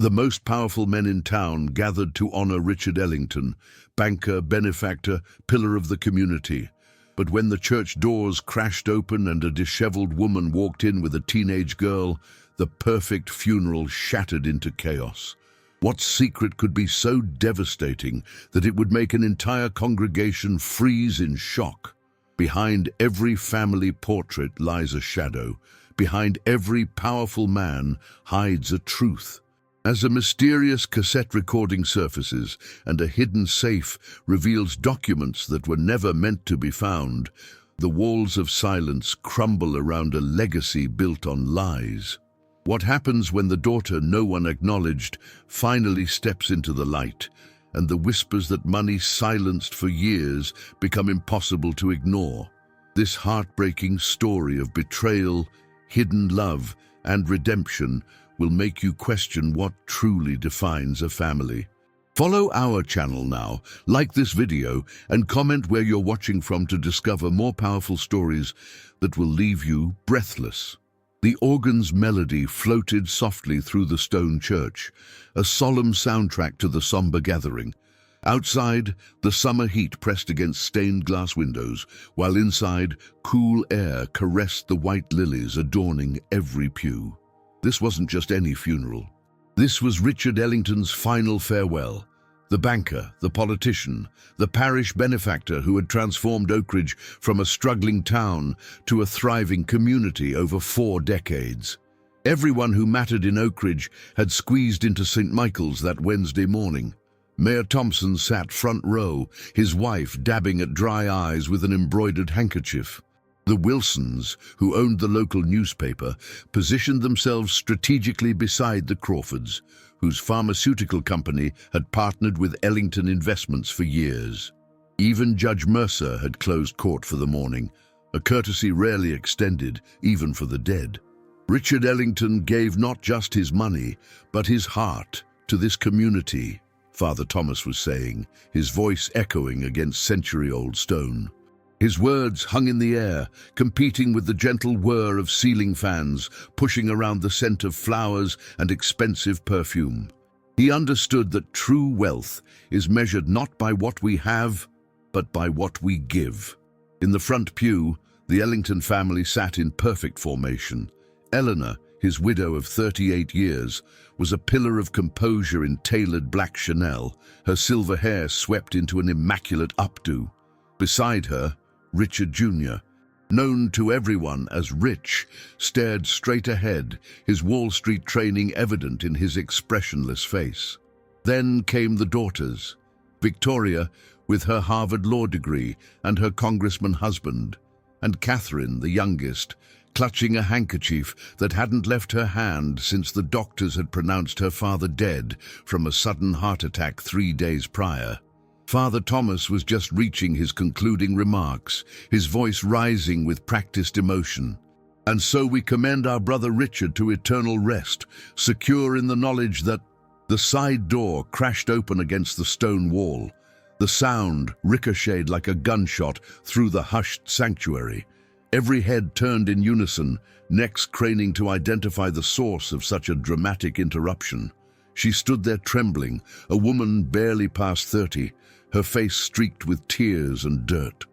The most powerful men in town gathered to honor Richard Ellington, banker, benefactor, pillar of the community. But when the church doors crashed open and a disheveled woman walked in with a teenage girl, the perfect funeral shattered into chaos. What secret could be so devastating that it would make an entire congregation freeze in shock? Behind every family portrait lies a shadow. Behind every powerful man hides a truth. As a mysterious cassette recording surfaces and a hidden safe reveals documents that were never meant to be found, the walls of silence crumble around a legacy built on lies. What happens when the daughter no one acknowledged finally steps into the light, and the whispers that money silenced for years become impossible to ignore? This heartbreaking story of betrayal, hidden love, and redemption will make you question what truly defines a family. Follow our channel now, like this video, and comment where you're watching from to discover more powerful stories that will leave you breathless. The organ's melody floated softly through the stone church, a solemn soundtrack to the somber gathering. Outside, the summer heat pressed against stained glass windows, while inside, cool air caressed the white lilies adorning every pew. This wasn't just any funeral. This was Richard Ellington's final farewell. The banker, the politician, the parish benefactor who had transformed Oakridge from a struggling town to a thriving community over 4 decades. Everyone who mattered in Oakridge had squeezed into St. Michael's that Wednesday morning. Mayor Thompson sat front row, his wife dabbing at dry eyes with an embroidered handkerchief. The Wilsons, who owned the local newspaper, positioned themselves strategically beside the Crawfords, whose pharmaceutical company had partnered with Ellington Investments for years. Even Judge Mercer had closed court for the morning, a courtesy rarely extended, even for the dead. Richard Ellington gave not just his money, but his heart to this community, Father Thomas was saying, his voice echoing against century-old stone. His words hung in the air, competing with the gentle whir of ceiling fans, pushing around the scent of flowers and expensive perfume. He understood that true wealth is measured not by what we have, but by what we give. In the front pew, the Ellington family sat in perfect formation. Eleanor, his widow of 38 years, was a pillar of composure in tailored black Chanel, her silver hair swept into an immaculate updo. Beside her, Richard Jr., known to everyone as Rich, stared straight ahead, his Wall Street training evident in his expressionless face. Then came the daughters, Victoria, with her Harvard law degree and her congressman husband, and Catherine, the youngest, clutching a handkerchief that hadn't left her hand since the doctors had pronounced her father dead from a sudden heart attack 3 days prior. Father Thomas was just reaching his concluding remarks, his voice rising with practiced emotion. And so we commend our brother Richard to eternal rest, secure in the knowledge that the side door crashed open against the stone wall. The sound ricocheted like a gunshot through the hushed sanctuary. Every head turned in unison, necks craning to identify the source of such a dramatic interruption. She stood there trembling, a woman barely past 30, her face streaked with tears and dirt.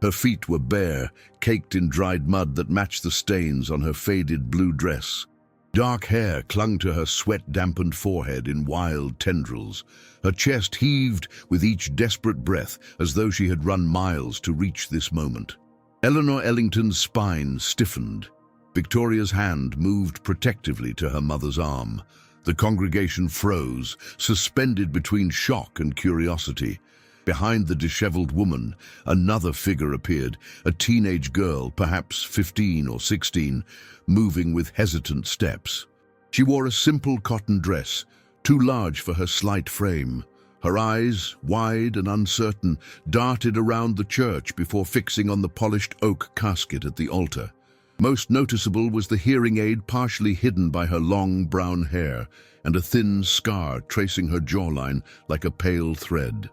Her feet were bare, caked in dried mud that matched the stains on her faded blue dress. Dark hair clung to her sweat-dampened forehead in wild tendrils. Her chest heaved with each desperate breath, as though she had run miles to reach this moment. Eleanor Ellington's spine stiffened. Victoria's hand moved protectively to her mother's arm. The congregation froze, suspended between shock and curiosity. Behind the disheveled woman, another figure appeared, a teenage girl, perhaps 15 or 16, moving with hesitant steps. She wore a simple cotton dress, too large for her slight frame. Her eyes, wide and uncertain, darted around the church before fixing on the polished oak casket at the altar. Most noticeable was the hearing aid partially hidden by her long brown hair and a thin scar tracing her jawline like a pale thread.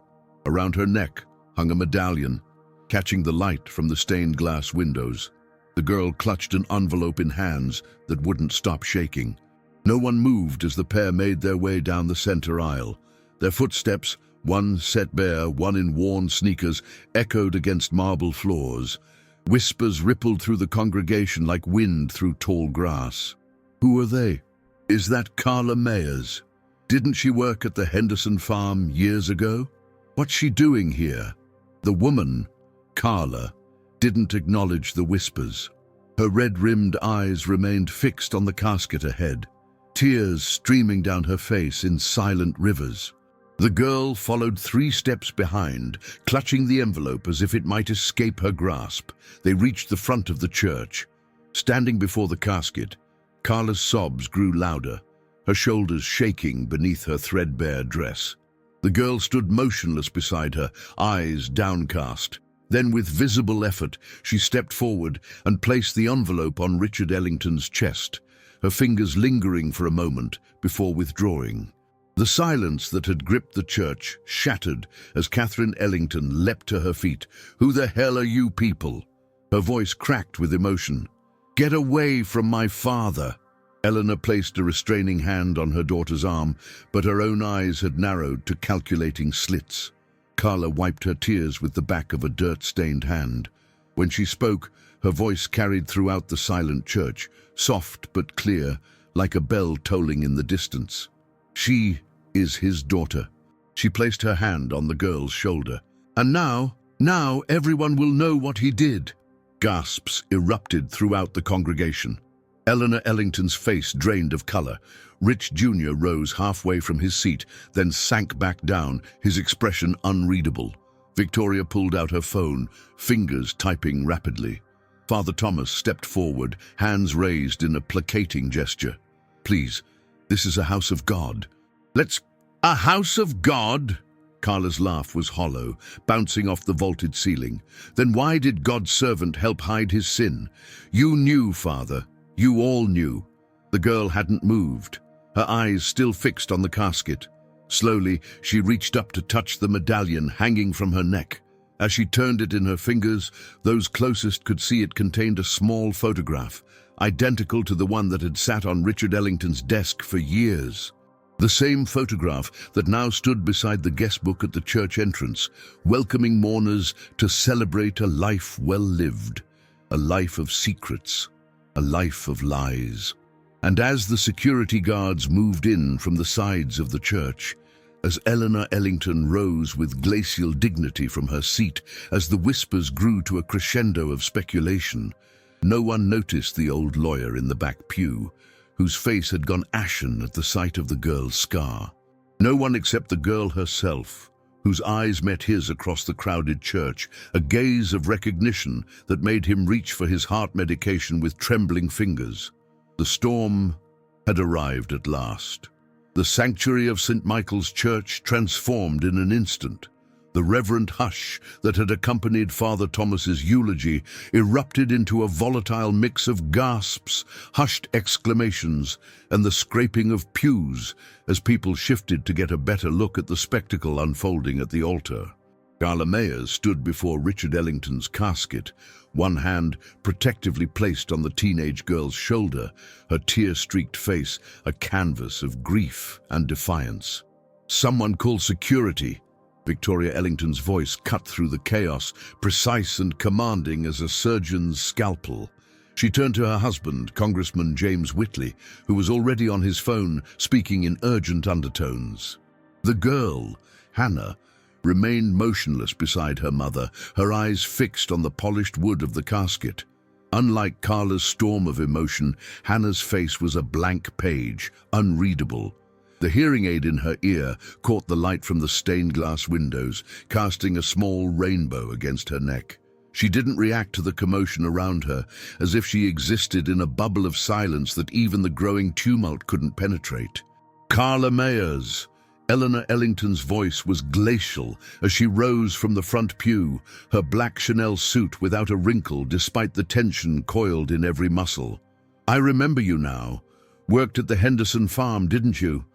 Around her neck hung a medallion, catching the light from the stained glass windows. The girl clutched an envelope in hands that wouldn't stop shaking. No one moved as the pair made their way down the center aisle. Their footsteps, one set bare, one in worn sneakers, echoed against marble floors. Whispers rippled through the congregation like wind through tall grass. Who are they? Is that Carla Mayers? Didn't she work at the Henderson farm years ago? What's she doing here? The woman, Carla, didn't acknowledge the whispers. Her red-rimmed eyes remained fixed on the casket ahead, tears streaming down her face in silent rivers. The girl followed 3 steps behind, clutching the envelope as if it might escape her grasp. They reached the front of the church. Standing before the casket, Carla's sobs grew louder, her shoulders shaking beneath her threadbare dress. The girl stood motionless beside her, eyes downcast. Then, with visible effort, she stepped forward and placed the envelope on Richard Ellington's chest, her fingers lingering for a moment before withdrawing. The silence that had gripped the church shattered as Catherine Ellington leapt to her feet. "Who the hell are you people?" Her voice cracked with emotion. "Get away from my father!" Eleanor placed a restraining hand on her daughter's arm, but her own eyes had narrowed to calculating slits. Carla wiped her tears with the back of a dirt-stained hand. When she spoke, her voice carried throughout the silent church, soft but clear, like a bell tolling in the distance. "She is his daughter." She placed her hand on the girl's shoulder. "And now everyone will know what he did." Gasps erupted throughout the congregation. Eleanor Ellington's face drained of color. Rich Jr. rose halfway from his seat, then sank back down, his expression unreadable. Victoria pulled out her phone, fingers typing rapidly. Father Thomas stepped forward, hands raised in a placating gesture. "Please, this is a house of God. A house of God?" Carla's laugh was hollow, bouncing off the vaulted ceiling. "Then why did God's servant help hide his sin? You knew, Father. You all knew." The girl hadn't moved, her eyes still fixed on the casket. Slowly, she reached up to touch the medallion hanging from her neck. As she turned it in her fingers, those closest could see it contained a small photograph, identical to the one that had sat on Richard Ellington's desk for years. The same photograph that now stood beside the guest book at the church entrance, welcoming mourners to celebrate a life well lived, a life of secrets, a life of lies. And as the security guards moved in from the sides of the church, as Eleanor Ellington rose with glacial dignity from her seat, as the whispers grew to a crescendo of speculation, no one noticed the old lawyer in the back pew, whose face had gone ashen at the sight of the girl's scar. No one except the girl herself, whose eyes met his across the crowded church, a gaze of recognition that made him reach for his heart medication with trembling fingers. The storm had arrived at last. The sanctuary of St. Michael's Church transformed in an instant. The reverent hush that had accompanied Father Thomas's eulogy erupted into a volatile mix of gasps, hushed exclamations, and the scraping of pews as people shifted to get a better look at the spectacle unfolding at the altar. Carla Mayers stood before Richard Ellington's casket, one hand protectively placed on the teenage girl's shoulder, her tear-streaked face a canvas of grief and defiance. "Someone call security." Victoria Ellington's voice cut through the chaos, precise and commanding as a surgeon's scalpel. She turned to her husband, Congressman James Whitley, who was already on his phone, speaking in urgent undertones. The girl, Hannah, remained motionless beside her mother, her eyes fixed on the polished wood of the casket. Unlike Carla's storm of emotion, Hannah's face was a blank page, unreadable. The hearing aid in her ear caught the light from the stained glass windows, casting a small rainbow against her neck. She didn't react to the commotion around her, as if she existed in a bubble of silence that even the growing tumult couldn't penetrate. "Carla Mayers!" Eleanor Ellington's voice was glacial as she rose from the front pew, her black Chanel suit without a wrinkle despite the tension coiled in every muscle. "I remember you now. Worked at the Henderson farm, didn't you?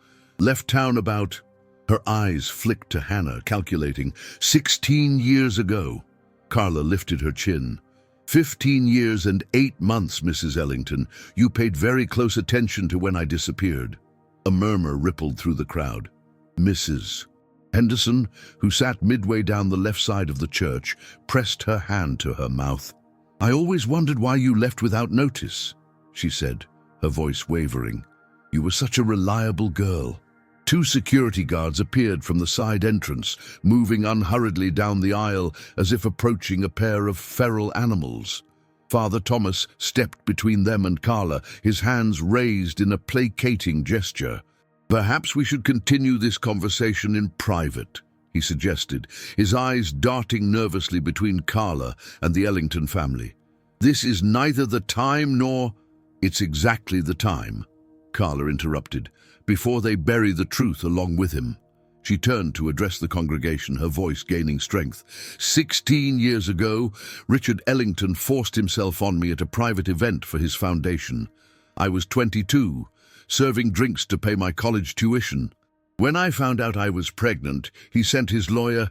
Left town about—" Her eyes flicked to Hannah, calculating, 16 years ago. Carla lifted her chin. 15 years and 8 months, Mrs. Ellington. You paid very close attention to when I disappeared. A murmur rippled through the crowd. Mrs. Henderson, who sat midway down the left side of the church, pressed her hand to her mouth. I always wondered why you left without notice, she said, her voice wavering. You were such a reliable girl. 2 security guards appeared from the side entrance, moving unhurriedly down the aisle as if approaching a pair of feral animals. Father Thomas stepped between them and Carla, his hands raised in a placating gesture. Perhaps we should continue this conversation in private, he suggested, his eyes darting nervously between Carla and the Ellington family. This is neither the time nor— It's exactly the time, Carla interrupted, before they bury the truth along with him. She turned to address the congregation, her voice gaining strength. 16 years ago, Richard Ellington forced himself on me at a private event for his foundation. I was 22, serving drinks to pay my college tuition. When I found out I was pregnant, he sent his lawyer.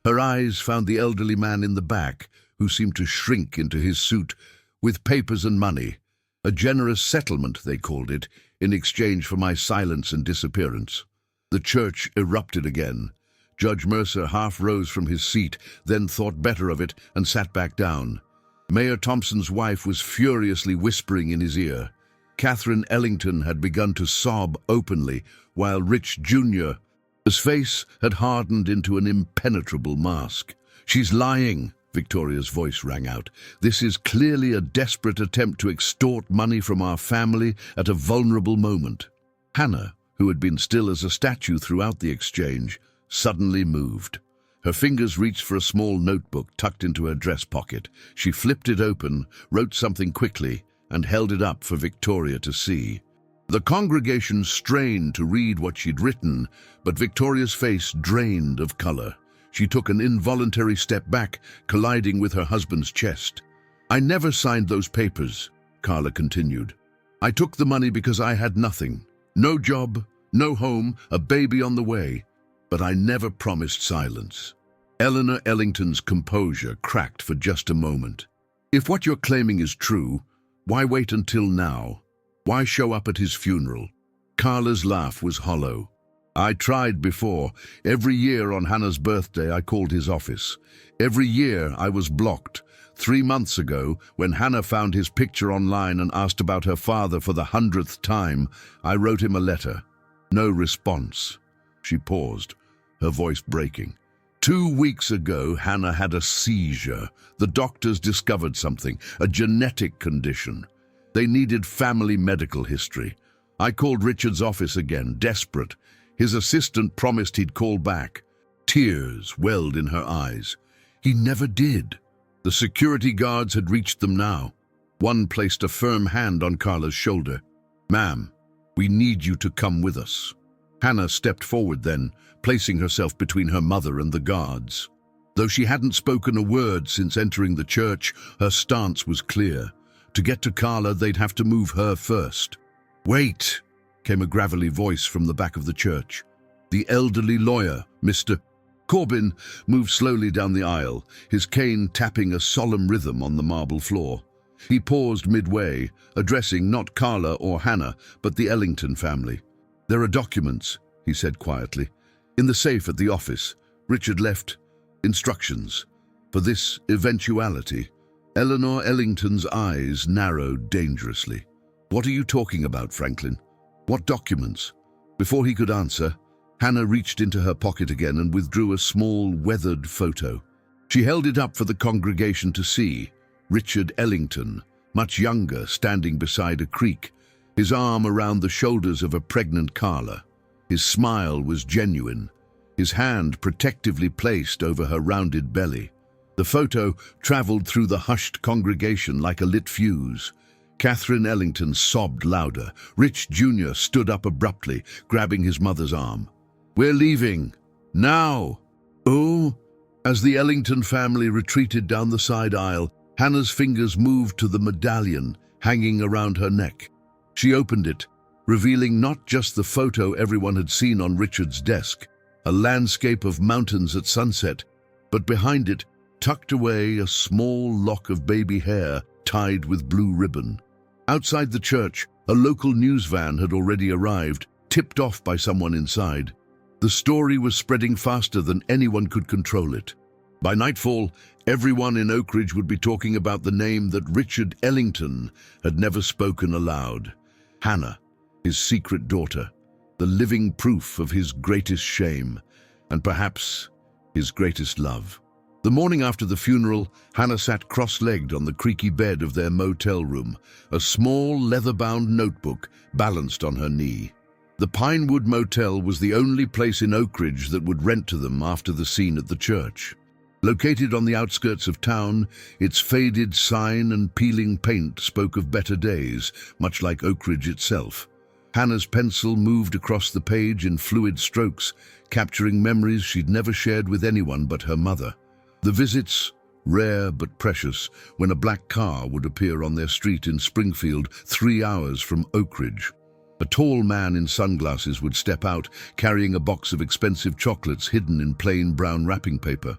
Her eyes found the elderly man in the back, who seemed to shrink into his suit, with papers and money. A generous settlement, they called it, in exchange for my silence and disappearance. The church erupted again. Judge Mercer half rose from his seat, then thought better of it and sat back down. Mayor Thompson's wife was furiously whispering in his ear. Catherine Ellington had begun to sob openly, while Rich Jr.'s face had hardened into an impenetrable mask. She's lying, Victoria's voice rang out. This is clearly a desperate attempt to extort money from our family at a vulnerable moment. Hannah, who had been still as a statue throughout the exchange, suddenly moved. Her fingers reached for a small notebook tucked into her dress pocket. She flipped it open, wrote something quickly, and held it up for Victoria to see. The congregation strained to read what she'd written, but Victoria's face drained of color. She took an involuntary step back, colliding with her husband's chest. I never signed those papers, Carla continued. I took the money because I had nothing. No job, no home, a baby on the way. But I never promised silence. Eleanor Ellington's composure cracked for just a moment. If what you're claiming is true, why wait until now? Why show up at his funeral? Carla's laugh was hollow. I tried before. Every year on Hannah's birthday, I called his office. Every year I was blocked. 3 months ago, when Hannah found his picture online and asked about her father for the 100th time, I wrote him a letter. No response. She paused, her voice breaking. 2 weeks ago, Hannah had a seizure. The doctors discovered something, a genetic condition. They needed family medical history. I called Richard's office again, desperate. His assistant promised he'd call back. Tears welled in her eyes. He never did. The security guards had reached them now. One placed a firm hand on Carla's shoulder. Ma'am, we need you to come with us. Hannah stepped forward then, placing herself between her mother and the guards. Though she hadn't spoken a word since entering the church, her stance was clear. To get to Carla, they'd have to move her first. Wait, came a gravelly voice from the back of the church. The elderly lawyer, Mr. Corbin, moved slowly down the aisle, his cane tapping a solemn rhythm on the marble floor. He paused midway, addressing not Carla or Hannah, but the Ellington family. There are documents, he said quietly. In the safe at the office, Richard left instructions. For this eventuality, Eleanor Ellington's eyes narrowed dangerously. What are you talking about, Franklin? What documents? Before he could answer, Hannah reached into her pocket again and withdrew a small, weathered photo. She held it up for the congregation to see. Richard Ellington, much younger, standing beside a creek, his arm around the shoulders of a pregnant Carla. His smile was genuine, his hand protectively placed over her rounded belly. The photo traveled through the hushed congregation like a lit fuse. Catherine Ellington sobbed louder. Rich Jr. stood up abruptly, grabbing his mother's arm. We're leaving. Now! Oh! As the Ellington family retreated down the side aisle, Hannah's fingers moved to the medallion hanging around her neck. She opened it, revealing not just the photo everyone had seen on Richard's desk, a landscape of mountains at sunset, but behind it, tucked away a small lock of baby hair tied with blue ribbon. Outside the church, a local news van had already arrived, tipped off by someone inside. The story was spreading faster than anyone could control it. By nightfall, everyone in Oak Ridge would be talking about the name that Richard Ellington had never spoken aloud. Hannah, his secret daughter, the living proof of his greatest shame, and perhaps his greatest love. The morning after the funeral, Hannah sat cross-legged on the creaky bed of their motel room, a small leather-bound notebook balanced on her knee. The Pinewood Motel was the only place in Oak Ridge that would rent to them after the scene at the church. Located on the outskirts of town, its faded sign and peeling paint spoke of better days, much like Oak Ridge itself. Hannah's pencil moved across the page in fluid strokes, capturing memories she'd never shared with anyone but her mother. The visits, rare but precious, when a black car would appear on their street in Springfield 3 hours from Oak Ridge. A tall man in sunglasses would step out, carrying a box of expensive chocolates hidden in plain brown wrapping paper.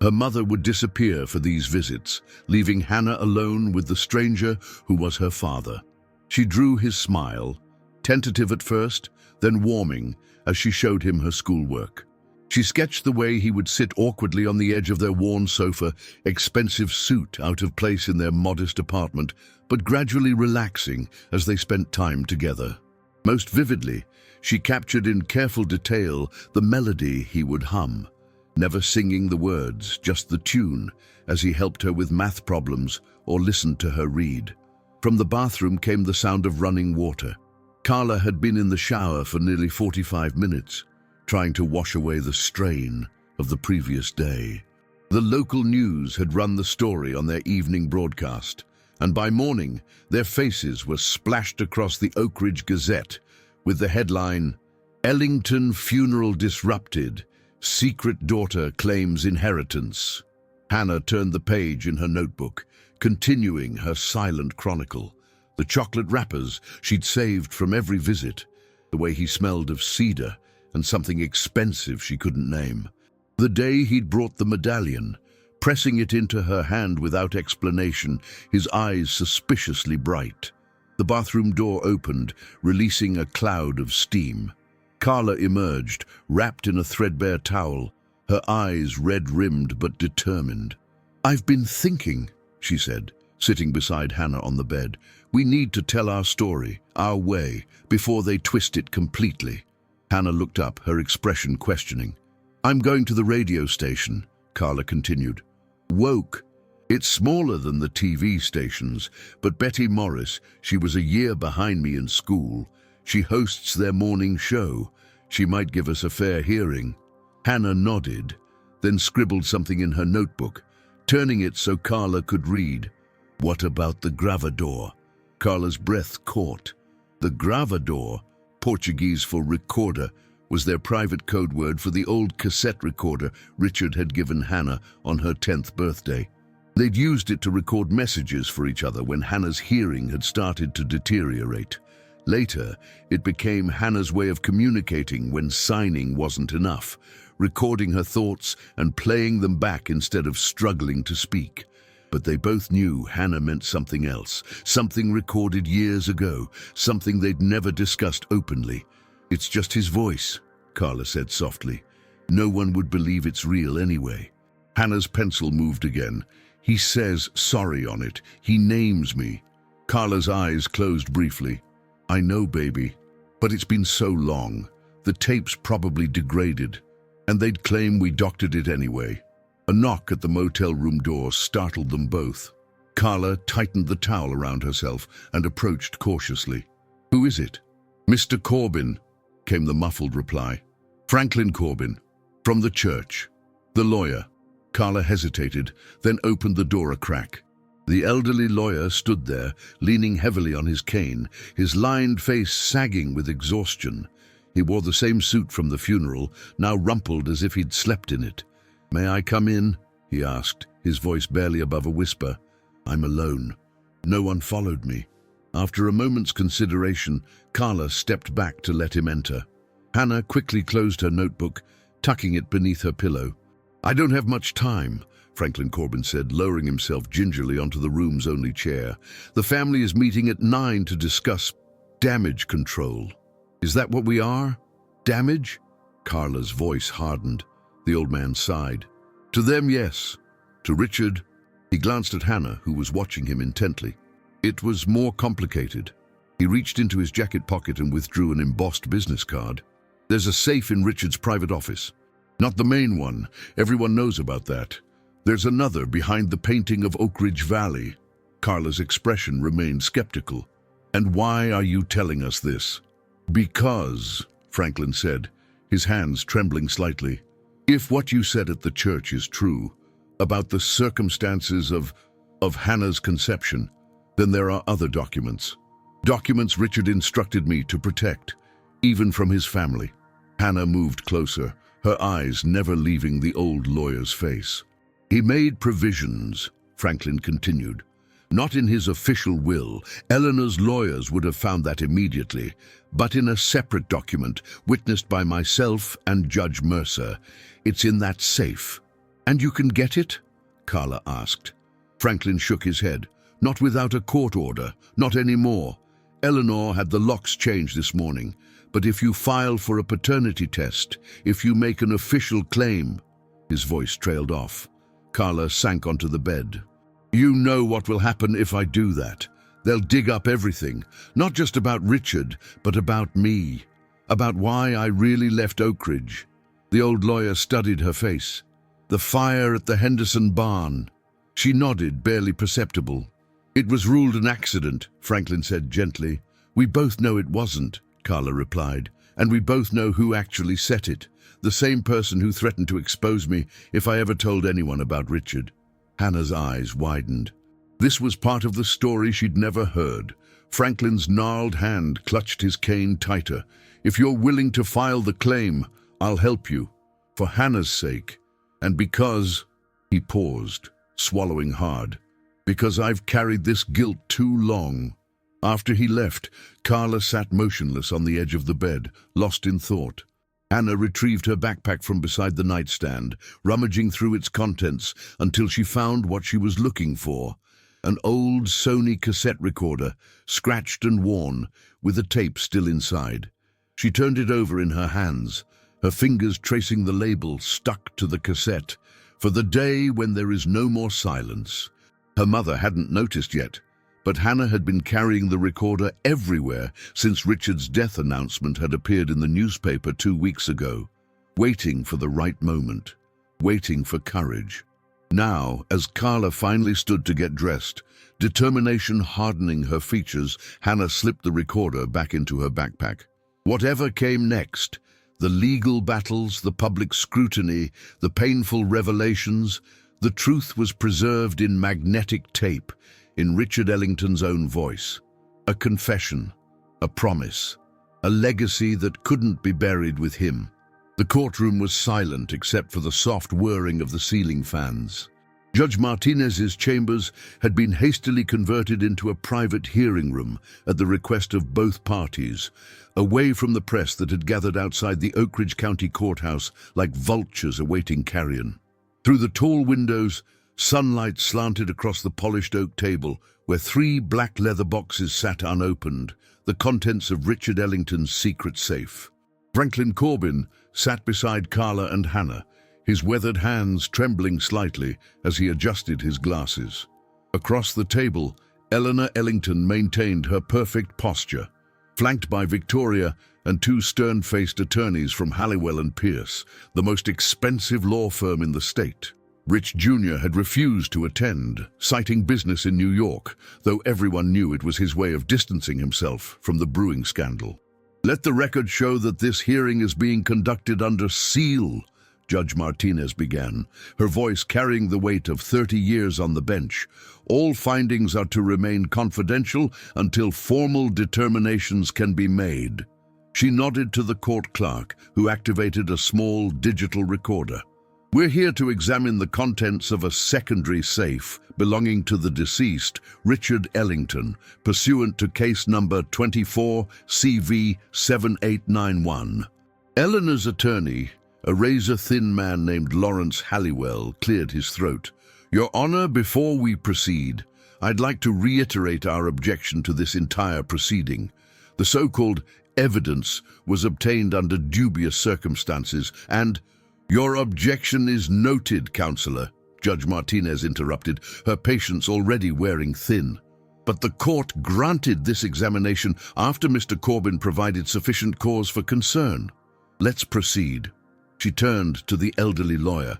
Her mother would disappear for these visits, leaving Hannah alone with the stranger who was her father. She drew his smile, tentative at first, then warming, as she showed him her schoolwork. She sketched the way he would sit awkwardly on the edge of their worn sofa, expensive suit out of place in their modest apartment, but gradually relaxing as they spent time together. Most vividly, she captured in careful detail the melody he would hum, never singing the words, just the tune, as he helped her with math problems or listened to her read. From the bathroom came the sound of running water. Carla had been in the shower for nearly 45 minutes, trying to wash away the strain of the previous day. The local news had run the story on their evening broadcast, and by morning, their faces were splashed across the Oak Ridge Gazette with the headline, "Ellington Funeral Disrupted, Secret Daughter Claims Inheritance." Hannah turned the page in her notebook, continuing her silent chronicle. The chocolate wrappers she'd saved from every visit, the way he smelled of cedar and something expensive she couldn't name. The day he'd brought the medallion, pressing it into her hand without explanation, his eyes suspiciously bright. The bathroom door opened, releasing a cloud of steam. Carla emerged, wrapped in a threadbare towel, her eyes red-rimmed but determined. "I've been thinking," she said, sitting beside Hannah on the bed. "We need to tell our story, our way, before they twist it completely." Hannah looked up, her expression questioning. "I'm going to the radio station," Carla continued. "Woke. It's smaller than the TV stations, but Betty Morris, she was a year behind me in school. She hosts their morning show. She might give us a fair hearing." Hannah nodded, then scribbled something in her notebook, turning it so Carla could read. "What about the gravador?" Carla's breath caught. The gravador, Portuguese for recorder, was their private code word for the old cassette recorder Richard had given Hannah on her 10th birthday. They'd used it to record messages for each other when Hannah's hearing had started to deteriorate. Later, it became Hannah's way of communicating when signing wasn't enough, recording her thoughts and playing them back instead of struggling to speak. But they both knew Hannah meant something else, something recorded years ago, something they'd never discussed openly. "It's just his voice," Carla said softly. "No one would believe it's real anyway." Hannah's pencil moved again. "He says sorry on it. He names me." Carla's eyes closed briefly. "I know, baby, but it's been so long. The tape's probably degraded, and they'd claim we doctored it anyway." A knock at the motel room door startled them both. Carla tightened the towel around herself and approached cautiously. "Who is it?" "Mr. Corbin," came the muffled reply. "Franklin Corbin, from the church." "The lawyer." Carla hesitated, then opened the door a crack. The elderly lawyer stood there, leaning heavily on his cane, his lined face sagging with exhaustion. He wore the same suit from the funeral, now rumpled as if he'd slept in it. "May I come in?" he asked, his voice barely above a whisper. "I'm alone. No one followed me." After a moment's consideration, Carla stepped back to let him enter. Hannah quickly closed her notebook, tucking it beneath her pillow. "I don't have much time. Franklin Corbin said, lowering himself gingerly onto the room's only chair. "The family is meeting at 9 to discuss damage control." "Is that what we are? Damage?" Carla's voice hardened. The old man sighed. "To them, yes. To Richard," he glanced at Hannah, who was watching him intently, "it was more complicated." He reached into his jacket pocket and withdrew an embossed business card. "There's a safe in Richard's private office. Not the main one. Everyone knows about that. There's another behind the painting of Oak Ridge Valley." Carla's expression remained skeptical. "And why are you telling us this?" "Because," Franklin said, his hands trembling slightly, "if what you said at the church is true, about the circumstances of Hannah's conception, then there are other documents. Documents Richard instructed me to protect, even from his family." Hannah moved closer, her eyes never leaving the old lawyer's face. "He made provisions," Franklin continued. "Not in his official will. Eleanor's lawyers would have found that immediately, but in a separate document witnessed by myself and Judge Mercer. It's in that safe." "And you can get it?" Carla asked. Franklin shook his head. "Not without a court order, not anymore. Eleanor had the locks changed this morning, but if you file for a paternity test, if you make an official claim—" His voice trailed off. Carla sank onto the bed. "You know what will happen if I do that. They'll dig up everything, not just about Richard, but about me, about why I really left Oak Ridge." The old lawyer studied her face. "The fire at the Henderson barn." She nodded, barely perceptible. "It was ruled an accident," Franklin said gently. "We both know it wasn't," Carla replied, "and we both know who actually set it. The same person who threatened to expose me if I ever told anyone about Richard." Hannah's eyes widened. This was part of the story she'd never heard. Franklin's gnarled hand clutched his cane tighter. "If you're willing to file the claim, I'll help you. For Hannah's sake. And because—" He paused, swallowing hard. "Because I've carried this guilt too long." After he left, Carla sat motionless on the edge of the bed, lost in thought. Hannah retrieved her backpack from beside the nightstand, rummaging through its contents until she found what she was looking for. An old Sony cassette recorder, scratched and worn, with the tape still inside. She turned it over in her hands, her fingers tracing the label stuck to the cassette, "For the day when there is no more silence." Her mother hadn't noticed yet, but Hannah had been carrying the recorder everywhere since Richard's death announcement had appeared in the newspaper 2 weeks ago, waiting for the right moment, waiting for courage. Now, as Carla finally stood to get dressed, determination hardening her features, Hannah slipped the recorder back into her backpack. Whatever came next, the legal battles, the public scrutiny, the painful revelations, the truth was preserved in magnetic tape, in Richard Ellington's own voice. A confession, a promise, a legacy that couldn't be buried with him. The courtroom was silent except for the soft whirring of the ceiling fans. Judge Martinez's chambers had been hastily converted into a private hearing room at the request of both parties, away from the press that had gathered outside the Oak Ridge County Courthouse like vultures awaiting carrion. Through the tall windows, sunlight slanted across the polished oak table where 3 black leather boxes sat unopened, the contents of Richard Ellington's secret safe. Franklin Corbin sat beside Carla and Hannah, his weathered hands trembling slightly as he adjusted his glasses. Across the table, Eleanor Ellington maintained her perfect posture, flanked by Victoria and 2 stern-faced attorneys from Halliwell and Pierce, the most expensive law firm in the state. Rich Jr. had refused to attend, citing business in New York, though everyone knew it was his way of distancing himself from the brewing scandal. "Let the record show that this hearing is being conducted under seal," Judge Martinez began, her voice carrying the weight of 30 years on the bench. "All findings are to remain confidential until formal determinations can be made." She nodded to the court clerk, who activated a small digital recorder. "We're here to examine the contents of a secondary safe belonging to the deceased, Richard Ellington, pursuant to case number 24 CV 7891. Eleanor's attorney, a razor-thin man named Lawrence Halliwell, cleared his throat. Your Honor, before we proceed, I'd like to reiterate our objection to this entire proceeding. The so-called evidence was obtained under dubious circumstances, and your objection is noted, Counselor, Judge Martinez interrupted, her patience already wearing thin. But the court granted this examination after Mr. Corbin provided sufficient cause for concern. Let's proceed. She turned to the elderly lawyer.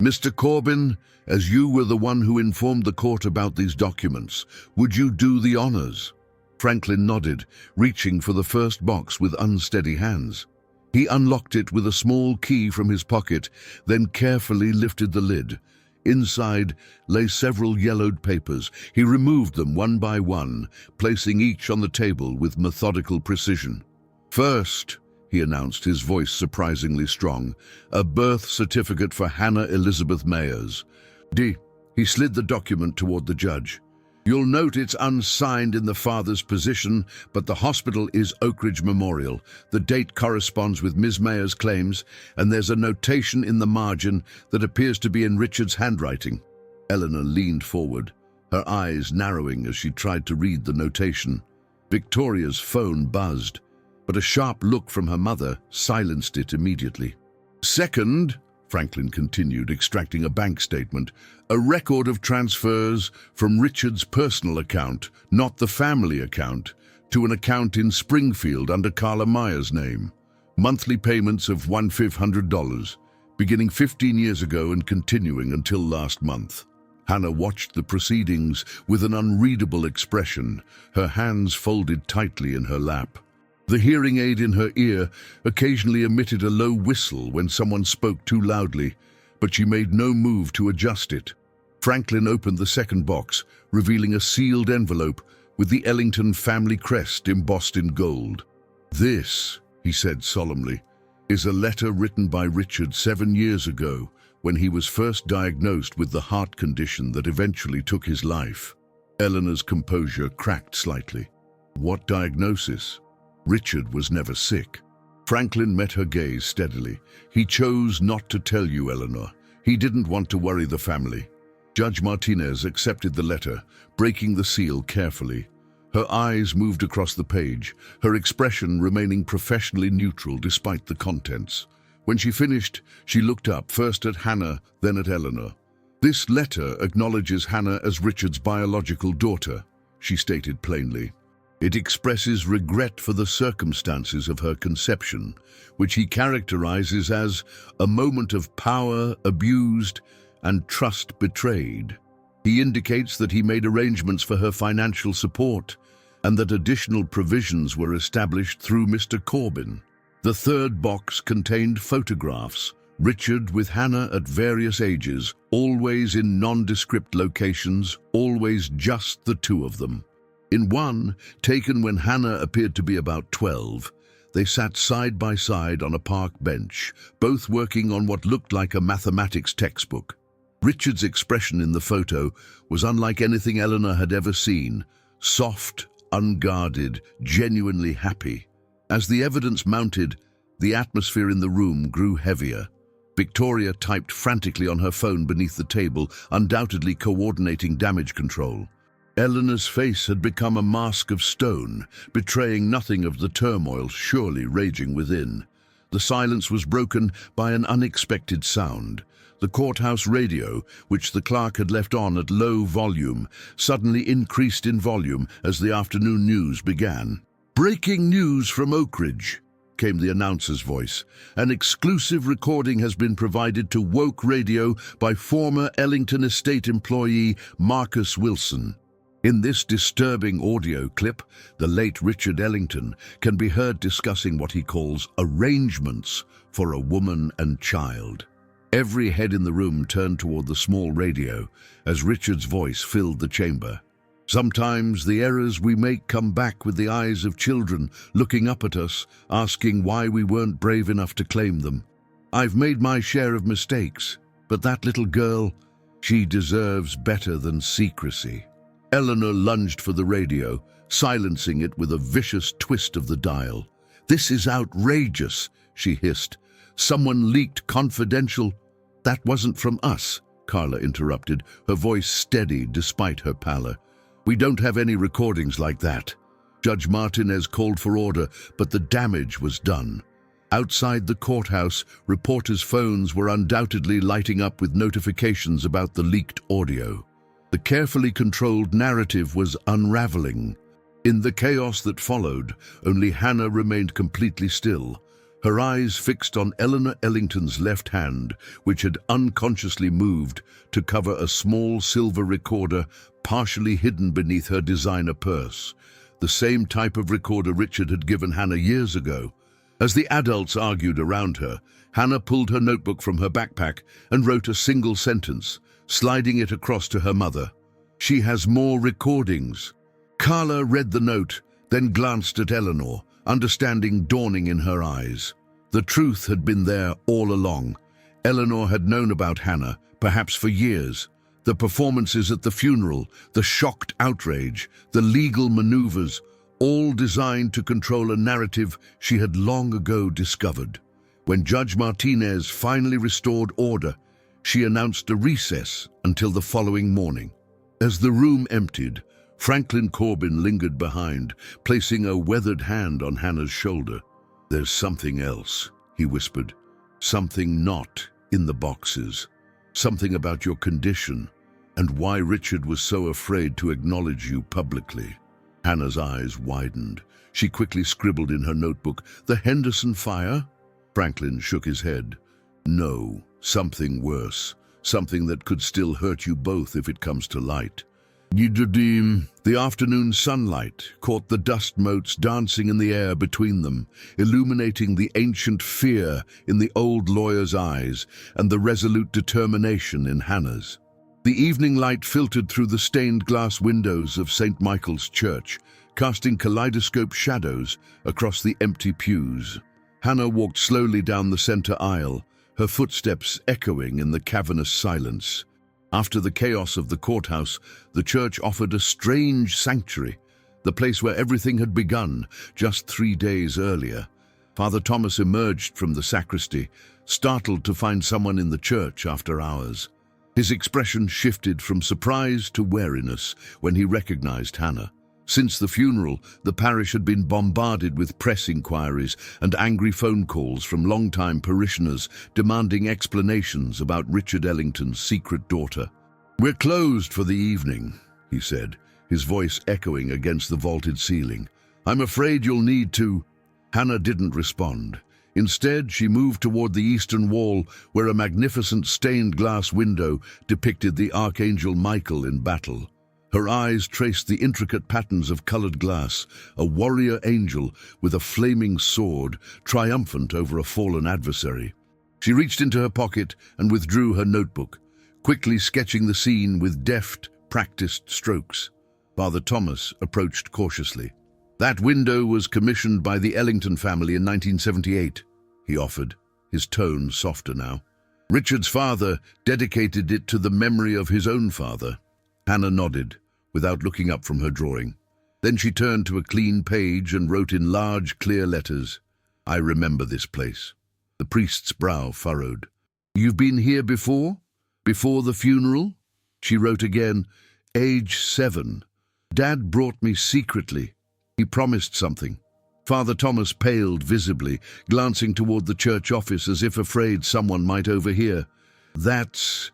Mr. Corbin, as you were the one who informed the court about these documents, would you do the honors? Franklin nodded, reaching for the first box with unsteady hands. He unlocked it with a small key from his pocket, then carefully lifted the lid. Inside lay several yellowed papers. He removed them one by one, placing each on the table with methodical precision. First, he announced, his voice surprisingly strong, a birth certificate for Hannah Elizabeth Mayers. He slid the document toward the judge. You'll note it's unsigned in the father's position, but the hospital is Oak Ridge Memorial. The date corresponds with Ms. Mayer's claims, and there's a notation in the margin that appears to be in Richard's handwriting. Eleanor leaned forward, her eyes narrowing as she tried to read the notation. Victoria's phone buzzed, but a sharp look from her mother silenced it immediately. Second, Franklin continued, extracting a bank statement, a record of transfers from Richard's personal account, not the family account, to an account in Springfield under Carla Meyer's name. Monthly payments of $1,500, beginning 15 years ago and continuing until last month. Hannah watched the proceedings with an unreadable expression, her hands folded tightly in her lap. The hearing aid in her ear occasionally emitted a low whistle when someone spoke too loudly, but she made no move to adjust it. Franklin opened the second box, revealing a sealed envelope with the Ellington family crest embossed in gold. This, he said solemnly, is a letter written by Richard 7 years ago when he was first diagnosed with the heart condition that eventually took his life. Eleanor's composure cracked slightly. What diagnosis? Richard was never sick. Franklin met her gaze steadily. He chose not to tell you, Eleanor. He didn't want to worry the family. Judge Martinez accepted the letter, breaking the seal carefully. Her eyes moved across the page, her expression remaining professionally neutral despite the contents. When she finished, she looked up, first at Hannah, then at Eleanor. This letter acknowledges Hannah as Richard's biological daughter, she stated plainly. It expresses regret for the circumstances of her conception, which he characterizes as a moment of power abused and trust betrayed. He indicates that he made arrangements for her financial support and that additional provisions were established through Mr. Corbin. The third box contained photographs, Richard with Hannah at various ages, always in nondescript locations, always just the two of them. In one, taken when Hannah appeared to be about 12, they sat side by side on a park bench, both working on what looked like a mathematics textbook. Richard's expression in the photo was unlike anything Eleanor had ever seen, soft, unguarded, genuinely happy. As the evidence mounted, the atmosphere in the room grew heavier. Victoria typed frantically on her phone beneath the table, undoubtedly coordinating damage control. Eleanor's face had become a mask of stone, betraying nothing of the turmoil surely raging within. The silence was broken by an unexpected sound. The courthouse radio, which the clerk had left on at low volume, suddenly increased in volume as the afternoon news began. "Breaking news from Oak Ridge," came the announcer's voice. "An exclusive recording has been provided to Woke Radio by former Ellington Estate employee Marcus Wilson. In this disturbing audio clip, the late Richard Ellington can be heard discussing what he calls arrangements for a woman and child." Every head in the room turned toward the small radio as Richard's voice filled the chamber. "Sometimes the errors we make come back with the eyes of children looking up at us, asking why we weren't brave enough to claim them. I've made my share of mistakes, but that little girl, she deserves better than secrecy." Eleanor lunged for the radio, silencing it with a vicious twist of the dial. "This is outrageous," she hissed. "Someone leaked confidential—" "That wasn't from us," Carla interrupted, her voice steady despite her pallor. "We don't have any recordings like that." Judge Martinez called for order, but the damage was done. Outside the courthouse, reporters' phones were undoubtedly lighting up with notifications about the leaked audio. The carefully controlled narrative was unraveling. In the chaos that followed, only Hannah remained completely still, her eyes fixed on Eleanor Ellington's left hand, which had unconsciously moved to cover a small silver recorder partially hidden beneath her designer purse, the same type of recorder Richard had given Hannah years ago. As the adults argued around her, Hannah pulled her notebook from her backpack and wrote a single sentence, sliding it across to her mother. "She has more recordings." Carla read the note, then glanced at Eleanor, understanding dawning in her eyes. The truth had been there all along. Eleanor had known about Hannah, perhaps for years. The performances at the funeral, the shocked outrage, the legal maneuvers, all designed to control a narrative she had long ago discovered. When Judge Martinez finally restored order, she announced a recess until the following morning. As the room emptied, Franklin Corbin lingered behind, placing a weathered hand on Hannah's shoulder. "There's something else," he whispered. "Something not in the boxes. Something about your condition, and why Richard was so afraid to acknowledge you publicly." Hannah's eyes widened. She quickly scribbled in her notebook, "The Henderson fire?" Franklin shook his head. "No, something worse. Something that could still hurt you both if it comes to light." The afternoon sunlight caught the dust motes dancing in the air between them, illuminating the ancient fear in the old lawyer's eyes and the resolute determination in Hannah's. The evening light filtered through the stained glass windows of St. Michael's Church, casting kaleidoscope shadows across the empty pews. Hannah walked slowly down the center aisle, her footsteps echoing in the cavernous silence. After the chaos of the courthouse, the church offered a strange sanctuary, the place where everything had begun just 3 days earlier. Father Thomas emerged from the sacristy, startled to find someone in the church after hours. His expression shifted from surprise to wariness when he recognized Hannah. Since the funeral, the parish had been bombarded with press inquiries and angry phone calls from longtime parishioners demanding explanations about Richard Ellington's secret daughter. "We're closed for the evening," he said, his voice echoing against the vaulted ceiling. "I'm afraid you'll need to—" Hannah didn't respond. Instead, she moved toward the eastern wall, where a magnificent stained glass window depicted the Archangel Michael in battle. Her eyes traced the intricate patterns of colored glass, a warrior angel with a flaming sword, triumphant over a fallen adversary. She reached into her pocket and withdrew her notebook, quickly sketching the scene with deft, practiced strokes. Father Thomas approached cautiously. "That window was commissioned by the Ellington family in 1978, he offered, his tone softer now. "Richard's father dedicated it to the memory of his own father." Hannah nodded, without looking up from her drawing. Then she turned to a clean page and wrote in large, clear letters, "I remember this place." The priest's brow furrowed. "You've been here before? Before the funeral?" She wrote again, "Age 7. Dad brought me secretly. He promised something." Father Thomas paled visibly, glancing toward the church office as if afraid someone might overhear. That's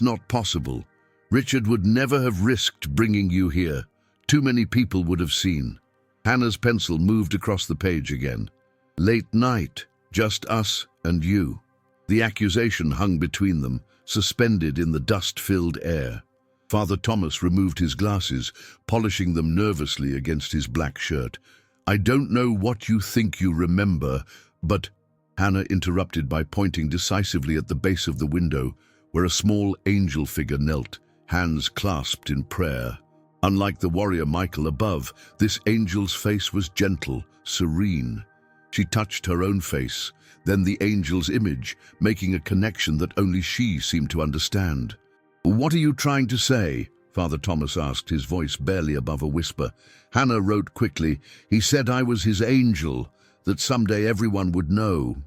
not possible. Richard would never have risked bringing you here. Too many people would have seen." Hannah's pencil moved across the page again. "Late night, just us and you." The accusation hung between them, suspended in the dust-filled air. Father Thomas removed his glasses, polishing them nervously against his black shirt. "I don't know what you think you remember, but—" Hannah interrupted by pointing decisively at the base of the window, where a small angel figure knelt, hands clasped in prayer. Unlike the warrior Michael above, this angel's face was gentle, serene. She touched her own face, then the angel's image, making a connection that only she seemed to understand. "What are you trying to say?" Father Thomas asked, his voice barely above a whisper. Hannah wrote quickly, "He said I was his angel, that someday everyone would know."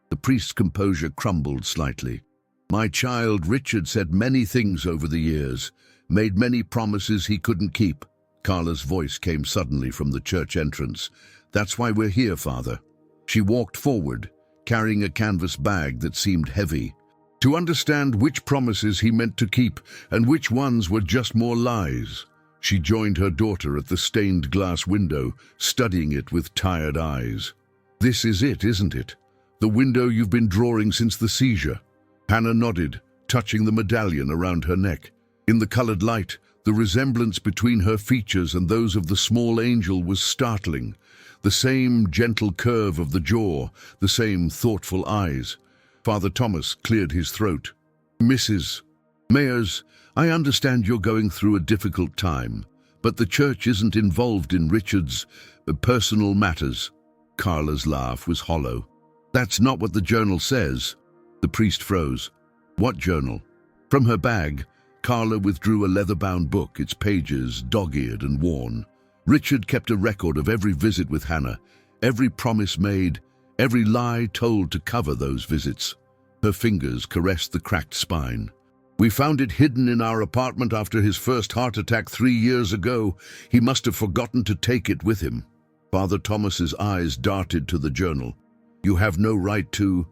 The priest's composure crumbled slightly. My child, Richard said many things over the years, made many promises he couldn't keep. Carla's voice came suddenly from the church entrance. That's why we're here, Father. She walked forward, carrying a canvas bag that seemed heavy, to understand which promises he meant to keep and which ones were just more lies. She joined her daughter at the stained glass window, studying it with tired eyes. This is it, isn't it? The window you've been drawing since the seizure. Hannah nodded, touching the medallion around her neck. In the colored light, the resemblance between her features and those of the small angel was startling. The same gentle curve of the jaw, the same thoughtful eyes. Father Thomas cleared his throat. Mrs. Mayers, I understand you're going through a difficult time, but the church isn't involved in Richard's personal matters. Carla's laugh was hollow. That's not what the journal says. The priest froze. What journal? From her bag, Carla withdrew a leather-bound book, its pages dog-eared and worn. Richard kept a record of every visit with Hannah, every promise made, every lie told to cover those visits. Her fingers caressed the cracked spine. We found it hidden in our apartment after his first heart attack 3 years ago. He must have forgotten to take it with him. Father Thomas's eyes darted to the journal. You have no right to...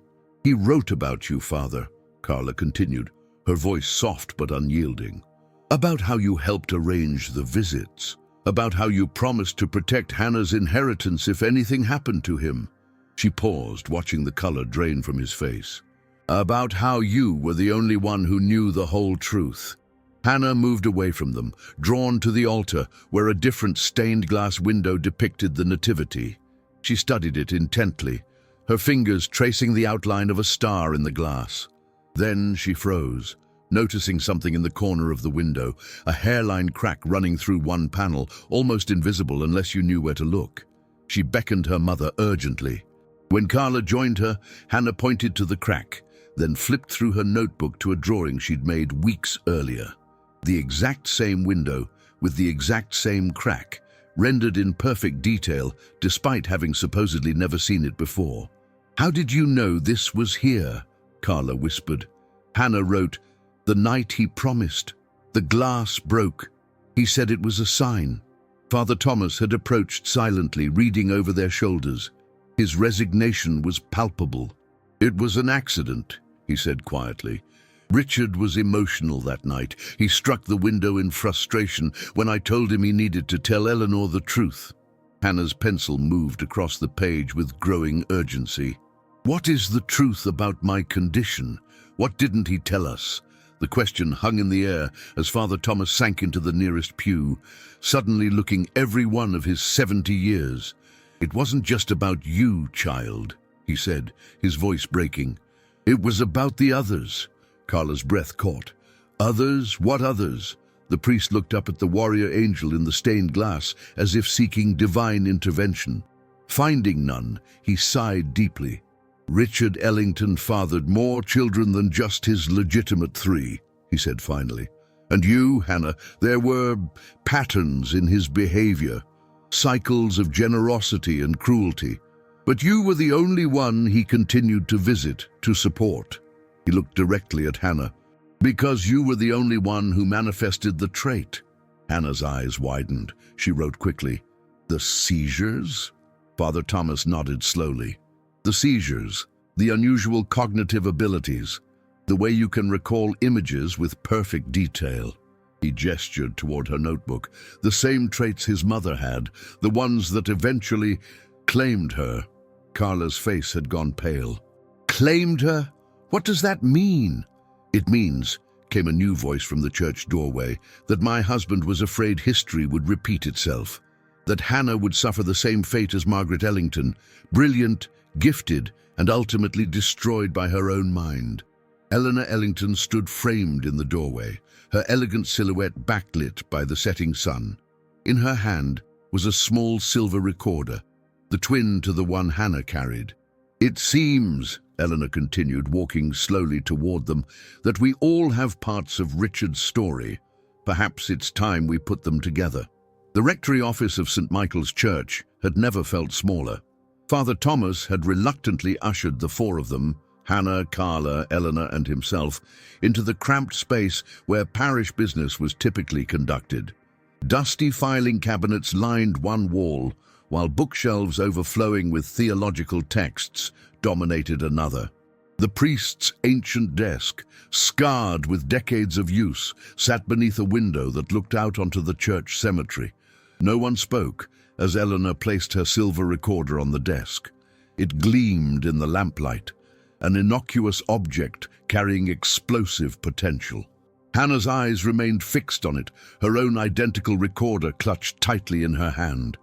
He wrote about you, Father, Carla continued, her voice soft but unyielding. About how you helped arrange the visits. About how you promised to protect Hannah's inheritance if anything happened to him. She paused, watching the color drain from his face. About how you were the only one who knew the whole truth. Hannah moved away from them, drawn to the altar, where a different stained glass window depicted the Nativity. She studied it intently, her fingers tracing the outline of a star in the glass. Then she froze, noticing something in the corner of the window, a hairline crack running through one panel, almost invisible unless you knew where to look. She beckoned her mother urgently. When Carla joined her, Hannah pointed to the crack, then flipped through her notebook to a drawing she'd made weeks earlier. The exact same window, with the exact same crack, rendered in perfect detail, despite having supposedly never seen it before. How did you know this was here? Carla whispered. Hannah wrote, the night he promised. The glass broke. He said it was a sign. Father Thomas had approached silently, reading over their shoulders. His resignation was palpable. It was an accident, he said quietly. Richard was emotional that night. He struck the window in frustration when I told him he needed to tell Eleanor the truth. Hannah's pencil moved across the page with growing urgency. What is the truth about my condition? What didn't he tell us? The question hung in the air as Father Thomas sank into the nearest pew, suddenly looking every one of his 70 years. It wasn't just about you, child, he said, his voice breaking. It was about the others. Carla's breath caught. Others? What others? The priest looked up at the warrior angel in the stained glass, as if seeking divine intervention. Finding none, he sighed deeply. Richard Ellington fathered more children than just his legitimate 3, he said finally. And you, Hannah, there were patterns in his behavior, cycles of generosity and cruelty. But you were the only one he continued to visit, to support. He looked directly at Hannah. Because you were the only one who manifested the trait. Hannah's eyes widened. She wrote quickly, The seizures? Father Thomas nodded slowly. The seizures, the unusual cognitive abilities, the way you can recall images with perfect detail. He gestured toward her notebook, the same traits his mother had, the ones that eventually claimed her. Carla's face had gone pale. Claimed her? What does that mean? It means, came a new voice from the church doorway, that my husband was afraid history would repeat itself, that Hannah would suffer the same fate as Margaret Ellington, brilliant, gifted, and ultimately destroyed by her own mind. Eleanor Ellington stood framed in the doorway, her elegant silhouette backlit by the setting sun. In her hand was a small silver recorder, the twin to the one Hannah carried. It seems, Eleanor continued, walking slowly toward them, that we all have parts of Richard's story. Perhaps it's time we put them together. The rectory office of St. Michael's Church had never felt smaller. Father Thomas had reluctantly ushered the 4 of them, Hannah, Carla, Eleanor, and himself, into the cramped space where parish business was typically conducted. Dusty filing cabinets lined one wall, while bookshelves overflowing with theological texts dominated another. The priest's ancient desk, scarred with decades of use, sat beneath a window that looked out onto the church cemetery. No one spoke as Eleanor placed her silver recorder on the desk. It gleamed in the lamplight, an innocuous object carrying explosive potential. Hannah's eyes remained fixed on it, her own identical recorder clutched tightly in her hand.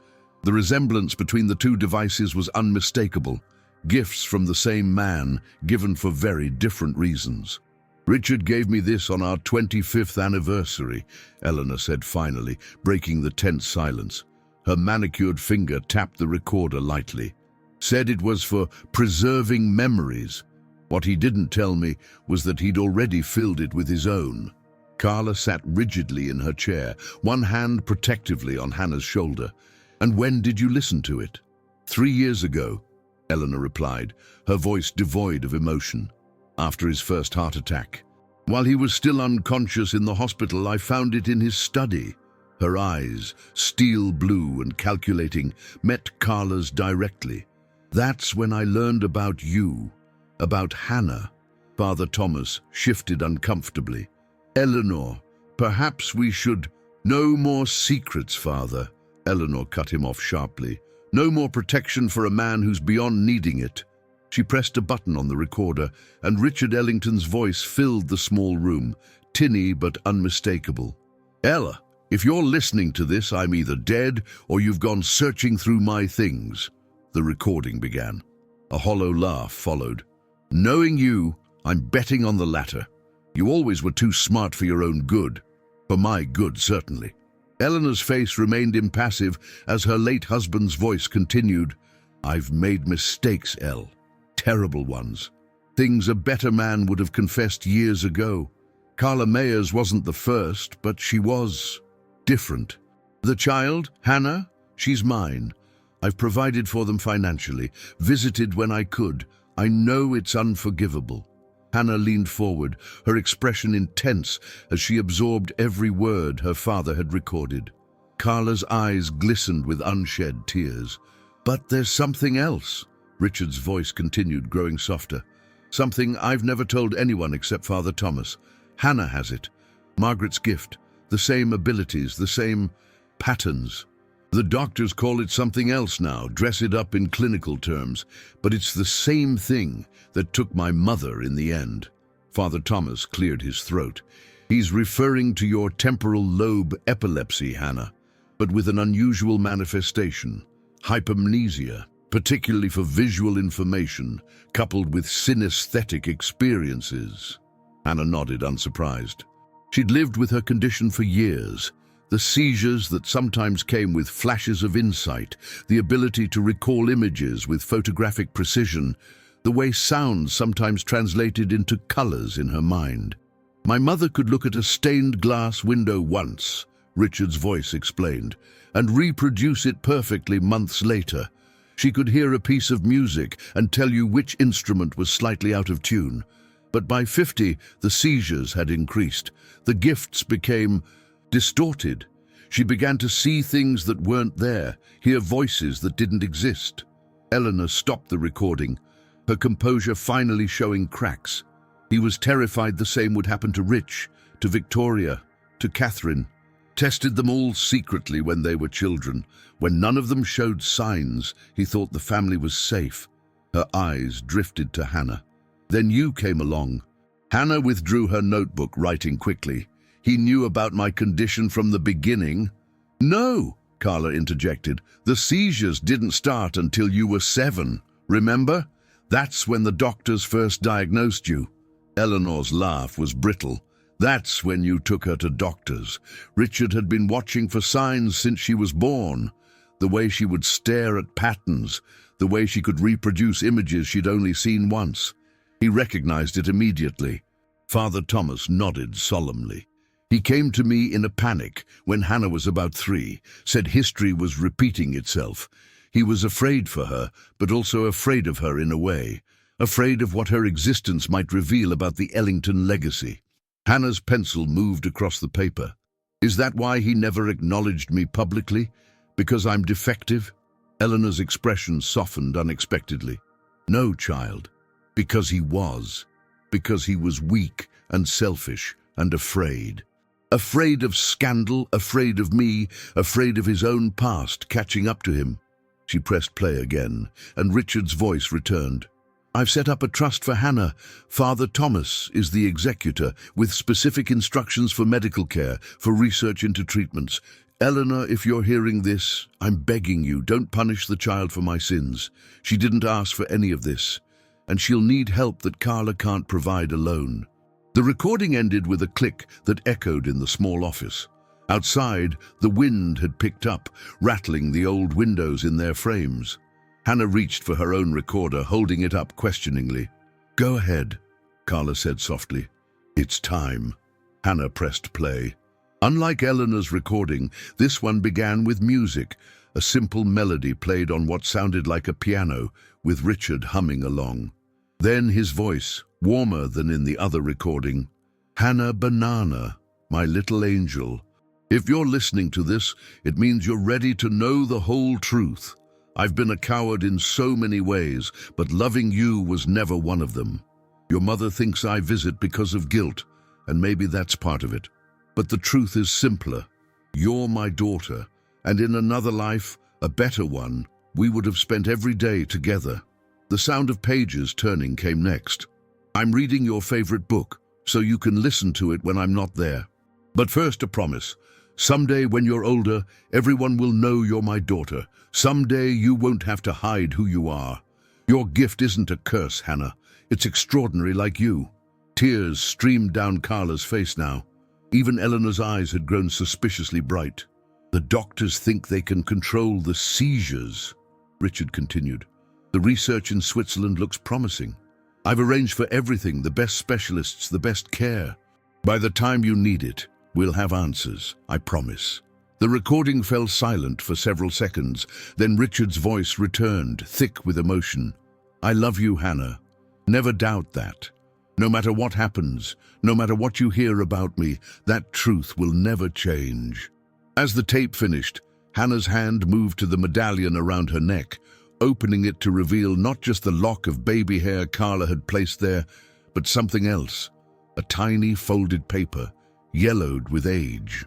The resemblance between the two devices was unmistakable, gifts from the same man, given for very different reasons. "Richard gave me this on our 25th anniversary," Eleanor said finally, breaking the tense silence. Her manicured finger tapped the recorder lightly. "Said it was for preserving memories. What he didn't tell me was that he'd already filled it with his own." Carla sat rigidly in her chair, one hand protectively on Hannah's shoulder. "And when did you listen to it?" 3 years ago," Eleanor replied, her voice devoid of emotion. "After his first heart attack. While he was still unconscious in the hospital, I found it in his study." Her eyes, steel blue and calculating, met Carla's directly. "That's when I learned about you, about Hannah." Father Thomas shifted uncomfortably. "Eleanor, perhaps we should—" "No more secrets, Father," Eleanor cut him off sharply. "No more protection for a man who's beyond needing it." She pressed a button on the recorder, and Richard Ellington's voice filled the small room, tinny but unmistakable. "Ella, if you're listening to this, I'm either dead or you've gone searching through my things." The recording began. A hollow laugh followed. "Knowing you, I'm betting on the latter. You always were too smart for your own good. For my good, certainly." Eleanor's face remained impassive as her late husband's voice continued. "I've made mistakes, Elle. Terrible ones. Things a better man would have confessed years ago. Carla Mayers wasn't the first, but she was different. The child, Hannah, she's mine. I've provided for them financially, visited when I could. I know it's unforgivable." Hannah leaned forward, her expression intense as she absorbed every word her father had recorded. Carla's eyes glistened with unshed tears. "But there's something else," Richard's voice continued, growing softer. "Something I've never told anyone except Father Thomas. Hannah has it. Margaret's gift. The same abilities, the same patterns. The doctors call it something else now, dress it up in clinical terms, but it's the same thing that took my mother in the end." Father Thomas cleared his throat. "He's referring to your temporal lobe epilepsy, Hannah, but with an unusual manifestation, hypomnesia, particularly for visual information, coupled with synesthetic experiences." Hannah nodded, unsurprised. She'd lived with her condition for years. The seizures that sometimes came with flashes of insight, the ability to recall images with photographic precision, the way sounds sometimes translated into colors in her mind. "My mother could look at a stained glass window once," Richard's voice explained, "and reproduce it perfectly months later. She could hear a piece of music and tell you which instrument was slightly out of tune. But by 50, the seizures had increased. The gifts became distorted. She began to see things that weren't there, hear voices that didn't exist." Eleanor stopped the recording, her composure finally showing cracks. He was terrified the same would happen to Rich, to Victoria, to Catherine. Tested them all secretly when they were children. When none of them showed signs, he thought the family was safe. Her eyes drifted to Hannah. "Then you came along." Hannah withdrew her notebook, writing quickly. "He knew about my condition from the beginning." "No," Carla interjected. "The seizures didn't start until you were 7. Remember? That's when the doctors first diagnosed you." Eleanor's laugh was brittle. "That's when you took her to doctors. Richard had been watching for signs since she was born. The way she would stare at patterns, the way she could reproduce images she'd only seen once. He recognized it immediately." Father Thomas nodded solemnly. "He came to me in a panic when Hannah was about 3, said history was repeating itself. He was afraid for her, but also afraid of her in a way. afraid of what her existence might reveal about the Ellington legacy. Hannah's pencil moved across the paper. Is that why he never acknowledged me publicly? Because I'm defective? Eleanor's expression softened unexpectedly. No, child. Because he was. Because he was weak and selfish and afraid. Afraid of scandal, afraid of me, afraid of his own past catching up to him. She pressed play again, and Richard's voice returned. I've set up a trust for Hannah. Father Thomas is the executor, with specific instructions for medical care, for research into treatments. Eleanor, if you're hearing this, I'm begging you, don't punish the child for my sins. She didn't ask for any of this, and she'll need help that Carla can't provide alone. The recording ended with a click that echoed in the small office. Outside, the wind had picked up, rattling the old windows in their frames. Hannah reached for her own recorder, holding it up questioningly. Go ahead, Carla said softly. It's time. Hannah pressed play. Unlike Eleanor's recording, this one began with music, a simple melody played on what sounded like a piano, with Richard humming along. Then his voice, warmer than in the other recording. Hannah Banana, my little angel. If you're listening to this, it means you're ready to know the whole truth. I've been a coward in so many ways, but loving you was never one of them. Your mother thinks I visit because of guilt, and maybe that's part of it. But the truth is simpler. You're my daughter, and in another life, a better one, we would have spent every day together. The sound of pages turning came next. I'm reading your favorite book, so you can listen to it when I'm not there. But first, a promise. Someday when you're older, everyone will know you're my daughter. Someday you won't have to hide who you are. Your gift isn't a curse, Hannah. It's extraordinary like you. Tears streamed down Carla's face now. Even Eleanor's eyes had grown suspiciously bright. The doctors think they can control the seizures, Richard continued. The research in Switzerland looks promising. I've arranged for everything, the best specialists, the best care. By the time you need it, we'll have answers, I promise. The recording fell silent for several seconds, then Richard's voice returned, thick with emotion. I love you, Hannah. Never doubt that. No matter what happens, no matter what you hear about me, that truth will never change. As the tape finished, Hannah's hand moved to the medallion around her neck, opening it to reveal not just the lock of baby hair Carla had placed there, but something else, a tiny folded paper, yellowed with age.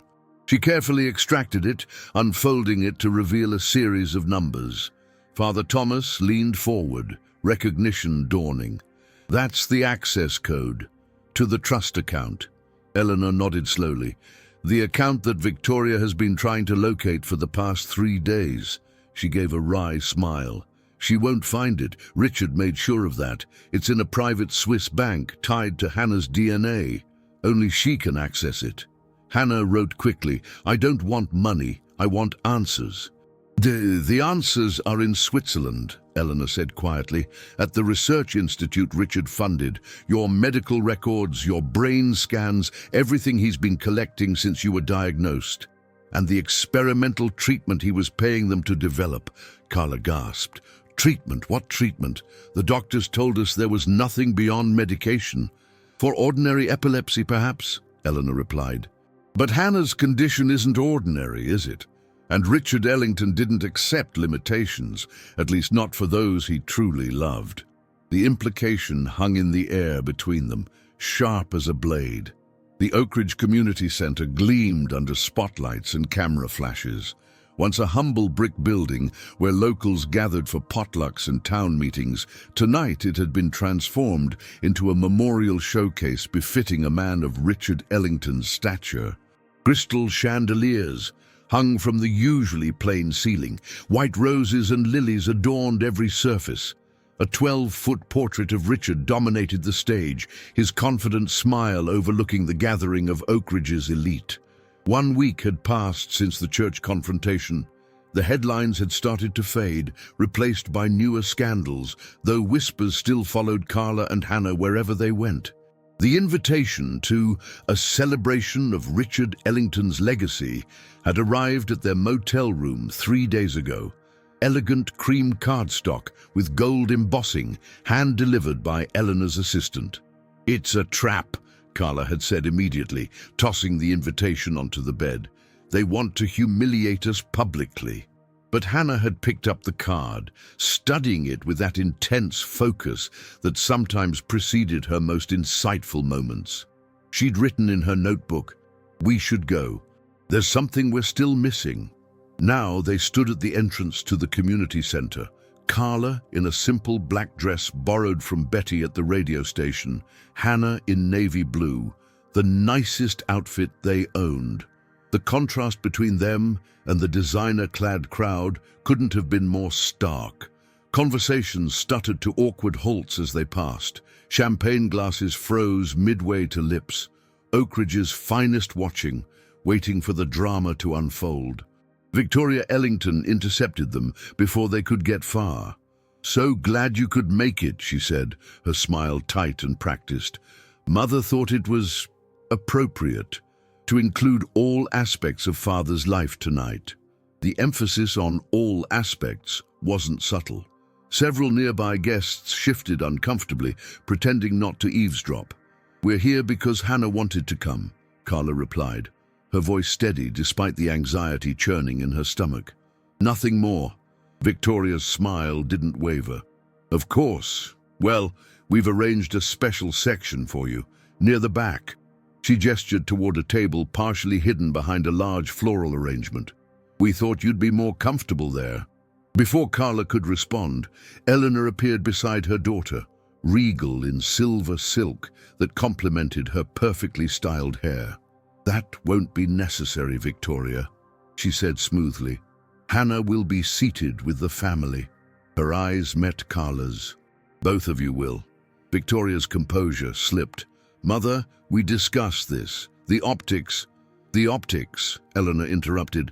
She carefully extracted it, unfolding it to reveal a series of numbers. Father Thomas leaned forward, recognition dawning. That's the access code to the trust account. Eleanor nodded slowly. The account that Victoria has been trying to locate for the past 3 days. She gave a wry smile. She won't find it. Richard made sure of that. It's in a private Swiss bank tied to Hannah's DNA. Only she can access it. Hannah wrote quickly, I don't want money, I want answers. The answers are in Switzerland, Eleanor said quietly, at the research institute Richard funded. Your medical records, your brain scans, everything he's been collecting since you were diagnosed. And the experimental treatment he was paying them to develop. Carla gasped. Treatment? What treatment? The doctors told us there was nothing beyond medication. For ordinary epilepsy, perhaps? Eleanor replied. But Hannah's condition isn't ordinary, is it? And Richard Ellington didn't accept limitations, at least not for those he truly loved. The implication hung in the air between them, sharp as a blade. The Oak Ridge Community Center gleamed under spotlights and camera flashes. Once a humble brick building where locals gathered for potlucks and town meetings, tonight it had been transformed into a memorial showcase befitting a man of Richard Ellington's stature. Crystal chandeliers hung from the usually plain ceiling. White roses and lilies adorned every surface. A 12-foot portrait of Richard dominated the stage, his confident smile overlooking the gathering of Oak Ridge's elite. 1 week had passed since the church confrontation. The headlines had started to fade, replaced by newer scandals, though whispers still followed Carla and Hannah wherever they went. The invitation to a celebration of Richard Ellington's legacy had arrived at their motel room 3 days ago. elegant cream cardstock with gold embossing, hand-delivered by Eleanor's assistant. "It's a trap," Carla had said immediately, tossing the invitation onto the bed. "They want to humiliate us publicly." But Hannah had picked up the card, studying it with that intense focus that sometimes preceded her most insightful moments. She'd written in her notebook, "We should go. There's something we're still missing." Now they stood at the entrance to the community center. Carla in a simple black dress borrowed from Betty at the radio station, Hannah in navy blue, the nicest outfit they owned. The contrast between them and the designer-clad crowd couldn't have been more stark. Conversations stuttered to awkward halts as they passed. Champagne glasses froze midway to lips. Oakridge's finest watching, waiting for the drama to unfold. Victoria Ellington intercepted them before they could get far. "So glad you could make it," she said, her smile tight and practiced. "Mother thought it was appropriate to include all aspects of Father's life tonight." The emphasis on all aspects wasn't subtle. Several nearby guests shifted uncomfortably, pretending not to eavesdrop. "We're here because Hannah wanted to come," Carla replied, her voice steady despite the anxiety churning in her stomach. "Nothing more." Victoria's smile didn't waver. "Of course. Well, we've arranged a special section for you, near the back." She gestured toward a table partially hidden behind a large floral arrangement. "We thought you'd be more comfortable there." Before Carla could respond, Eleanor appeared beside her daughter, regal in silver silk that complemented her perfectly styled hair. "That won't be necessary, Victoria," she said smoothly. "Hannah will be seated with the family." Her eyes met Carla's. "Both of you will." Victoria's composure slipped. "Mother, we discussed this. The optics, Eleanor interrupted,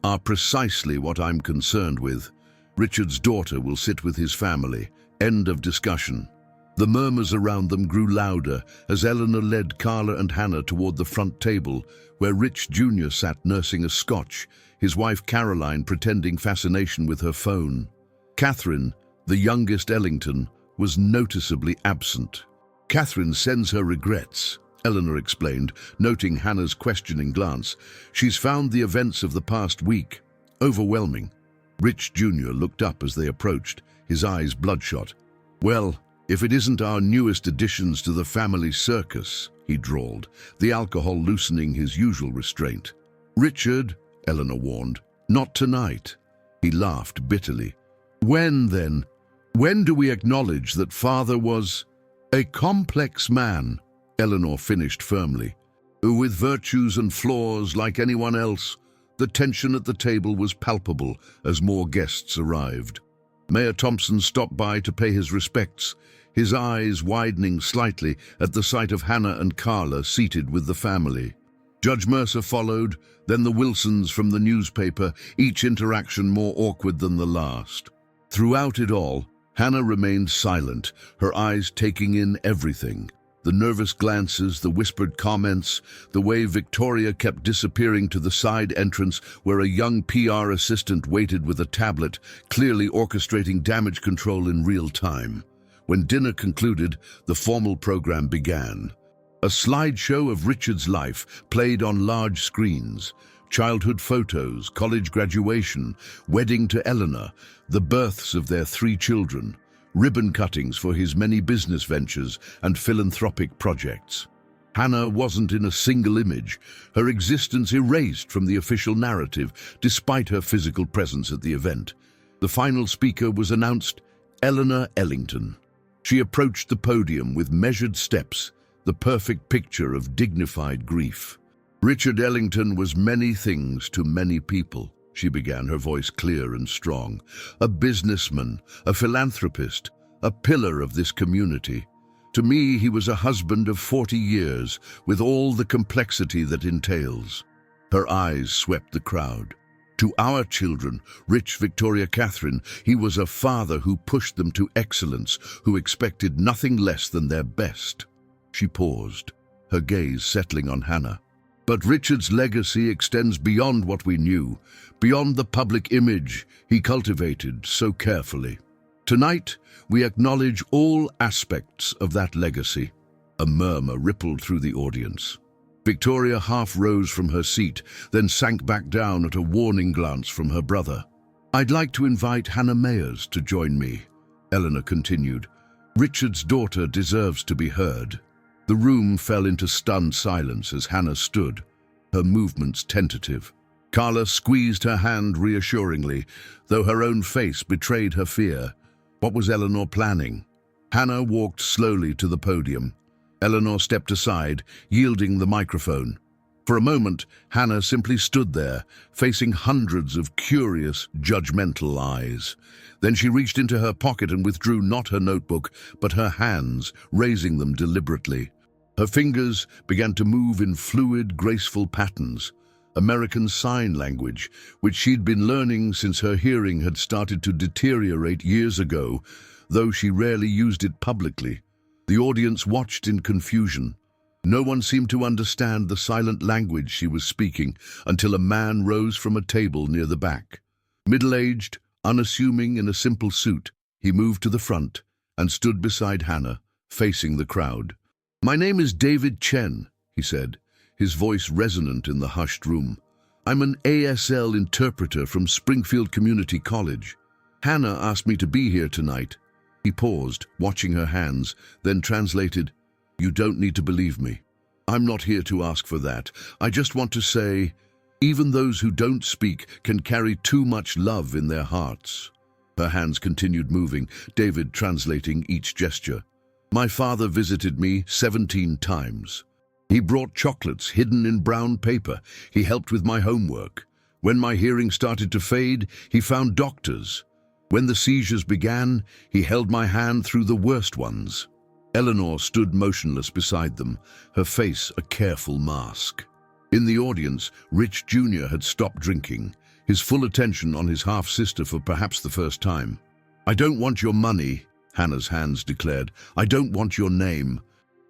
"are precisely what I'm concerned with. Richard's daughter will sit with his family. End of discussion." The murmurs around them grew louder as Eleanor led Carla and Hannah toward the front table, where Rich Jr. sat nursing a scotch, his wife Caroline pretending fascination with her phone. Catherine, the youngest Ellington, was noticeably absent. "Catherine sends her regrets," Eleanor explained, noting Hannah's questioning glance. "She's found the events of the past week overwhelming." Rich Jr. looked up as they approached, his eyes bloodshot. "Well, if it isn't our newest additions to the family circus," he drawled, the alcohol loosening his usual restraint. "Richard," Eleanor warned, "not tonight." He laughed bitterly. "When, then? When do we acknowledge that Father was a complex man?" Eleanor finished firmly. "With virtues and flaws like anyone else." The tension at the table was palpable as more guests arrived. Mayor Thompson stopped by to pay his respects, his eyes widening slightly at the sight of Hannah and Carla seated with the family. Judge Mercer followed, then the Wilsons from the newspaper, each interaction more awkward than the last. Throughout it all, Hannah remained silent, her eyes taking in everything. The nervous glances, the whispered comments, the way Victoria kept disappearing to the side entrance where a young PR assistant waited with a tablet, clearly orchestrating damage control in real time. When dinner concluded, the formal program began. A slideshow of Richard's life played on large screens. Childhood photos, college graduation, wedding to Eleanor, the births of their 3 children, ribbon cuttings for his many business ventures and philanthropic projects. Hannah wasn't in a single image, her existence erased from the official narrative, despite her physical presence at the event. The final speaker was announced, Eleanor Ellington. She approached the podium with measured steps, the perfect picture of dignified grief. "Richard Ellington was many things to many people," she began, her voice clear and strong. "A businessman, a philanthropist, a pillar of this community. To me, he was a husband of 40 years, with all the complexity that entails." Her eyes swept the crowd. "To our children, Rich, Victoria, Catherine, he was a father who pushed them to excellence, who expected nothing less than their best." She paused, her gaze settling on Hannah. But Richard's legacy extends beyond what we knew, beyond the public image he cultivated so carefully. Tonight, we acknowledge all aspects of that legacy. A murmur rippled through the audience. Victoria half rose from her seat, then sank back down at a warning glance from her brother. "I'd like to invite Hannah Mayers to join me," Eleanor continued. "Richard's daughter deserves to be heard." The room fell into stunned silence as Hannah stood, her movements tentative. Carla squeezed her hand reassuringly, though her own face betrayed her fear. What was Eleanor planning? Hannah walked slowly to the podium. Eleanor stepped aside, yielding the microphone. For a moment, Hannah simply stood there, facing hundreds of curious, judgmental eyes. Then she reached into her pocket and withdrew not her notebook, but her hands, raising them deliberately. Her fingers began to move in fluid, graceful patterns, American Sign Language, which she'd been learning since her hearing had started to deteriorate years ago, though she rarely used it publicly. The audience watched in confusion. No one seemed to understand the silent language she was speaking until a man rose from a table near the back. Middle-aged, unassuming in a simple suit, he moved to the front and stood beside Hannah, facing the crowd. "My name is David Chen," he said, his voice resonant in the hushed room. "I'm an ASL interpreter from Springfield Community College. Hannah asked me to be here tonight." He paused, watching her hands, then translated, "You don't need to believe me. I'm not here to ask for that. I just want to say, even those who don't speak can carry too much love in their hearts." Her hands continued moving, David translating each gesture. "My father visited me 17 times. He brought chocolates hidden in brown paper. He helped with my homework. When my hearing started to fade, he found doctors. When the seizures began, he held my hand through the worst ones." Eleanor stood motionless beside them, her face a careful mask. In the audience, Rich Jr. had stopped drinking, his full attention on his half-sister for perhaps the first time. "I don't want your money," Hannah's hands declared. "I don't want your name.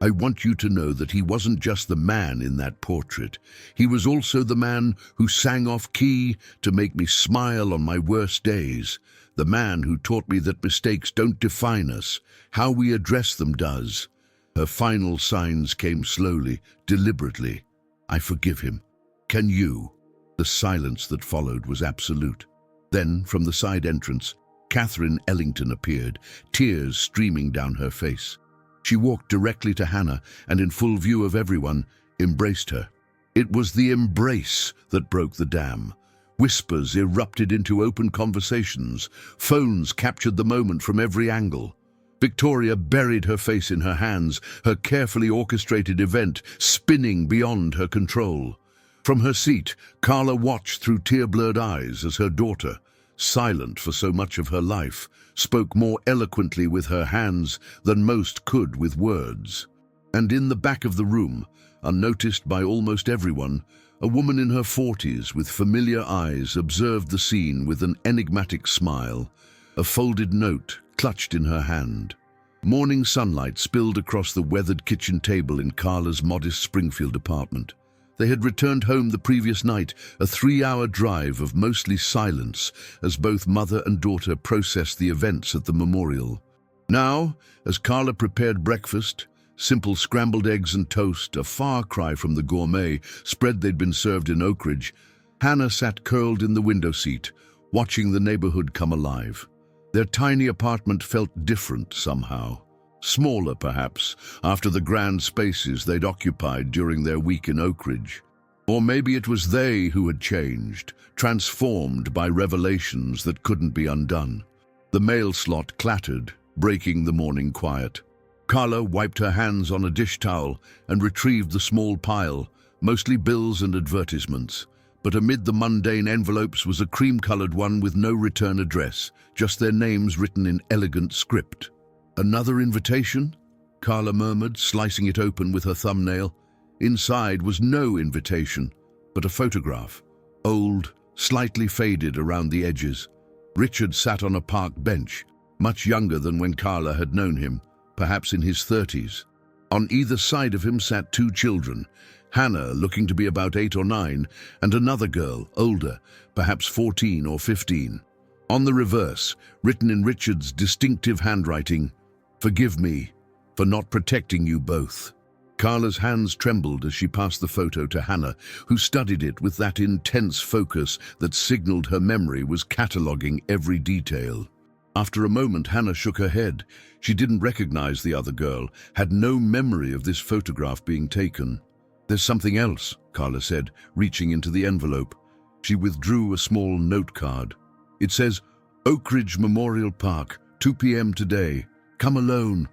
I want you to know that he wasn't just the man in that portrait. He was also the man who sang off key to make me smile on my worst days. The man who taught me that mistakes don't define us, how we address them does." Her final signs came slowly, deliberately. "I forgive him. Can you?" The silence that followed was absolute. Then, from the side entrance, Catherine Ellington appeared, tears streaming down her face. She walked directly to Hannah and, in full view of everyone, embraced her. It was the embrace that broke the dam. Whispers erupted into open conversations. Phones captured the moment from every angle. Victoria buried her face in her hands, her carefully orchestrated event spinning beyond her control. From her seat, Carla watched through tear-blurred eyes as her daughter, silent for so much of her life, spoke more eloquently with her hands than most could with words. And in the back of the room, unnoticed by almost everyone, a woman in her 40s with familiar eyes observed the scene with an enigmatic smile, a folded note clutched in her hand. Morning sunlight spilled across the weathered kitchen table in Carla's modest Springfield apartment. They had returned home the previous night, a 3-hour drive of mostly silence as both mother and daughter processed the events at the memorial. Now, as Carla prepared breakfast, simple scrambled eggs and toast, a far cry from the gourmet spread they'd been served in Oak Ridge, Hannah sat curled in the window seat, watching the neighborhood come alive. Their tiny apartment felt different somehow. Smaller, perhaps, after the grand spaces they'd occupied during their week in Oak Ridge. Or maybe it was they who had changed, transformed by revelations that couldn't be undone. The mail slot clattered, breaking the morning quiet. Carla wiped her hands on a dish towel and retrieved the small pile, mostly bills and advertisements. But amid the mundane envelopes was a cream-colored one with no return address, just their names written in elegant script. "Another invitation?" Carla murmured, slicing it open with her thumbnail. Inside was no invitation, but a photograph, old, slightly faded around the edges. Richard sat on a park bench, much younger than when Carla had known him, perhaps in his 30s. On either side of him sat 2 children, Hannah, looking to be about 8 or 9, and another girl, older, perhaps 14 or 15. On the reverse, written in Richard's distinctive handwriting, "Forgive me for not protecting you both." Carla's hands trembled as she passed the photo to Hannah, who studied it with that intense focus that signaled her memory was cataloguing every detail. After a moment, Hannah shook her head. She didn't recognize the other girl, had no memory of this photograph being taken. "There's something else," Carla said, reaching into the envelope. She withdrew a small note card. It says, "Oak Ridge Memorial Park, 2 p.m. today. Come alone.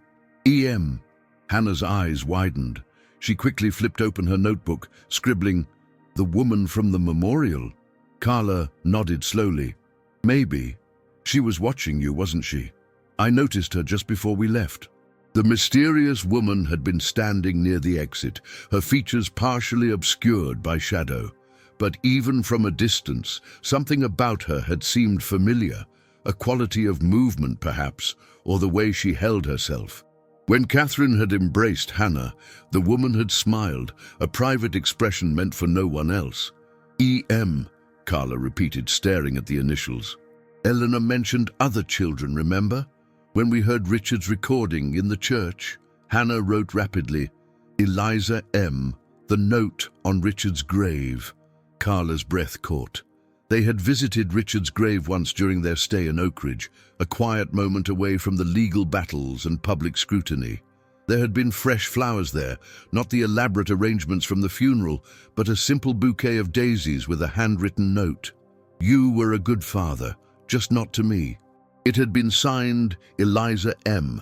E.M." Hannah's eyes widened. She quickly flipped open her notebook, scribbling, "The woman from the memorial." Carla nodded slowly. "Maybe. She was watching you, wasn't she? I noticed her just before we left." The mysterious woman had been standing near the exit, her features partially obscured by shadow. But even from a distance, something about her had seemed familiar, a quality of movement perhaps, or the way she held herself. When Catherine had embraced Hannah, the woman had smiled, a private expression meant for no one else. "E.M.," Carla repeated, staring at the initials. "Eleanor mentioned other children, remember? When we heard Richard's recording in the church." Hannah wrote rapidly, "Eliza M., the note on Richard's grave." Carla's breath caught. They had visited Richard's grave once during their stay in Oak Ridge, a quiet moment away from the legal battles and public scrutiny. There had been fresh flowers there, not the elaborate arrangements from the funeral, but a simple bouquet of daisies with a handwritten note. "You were a good father, just not to me." It had been signed Eliza M.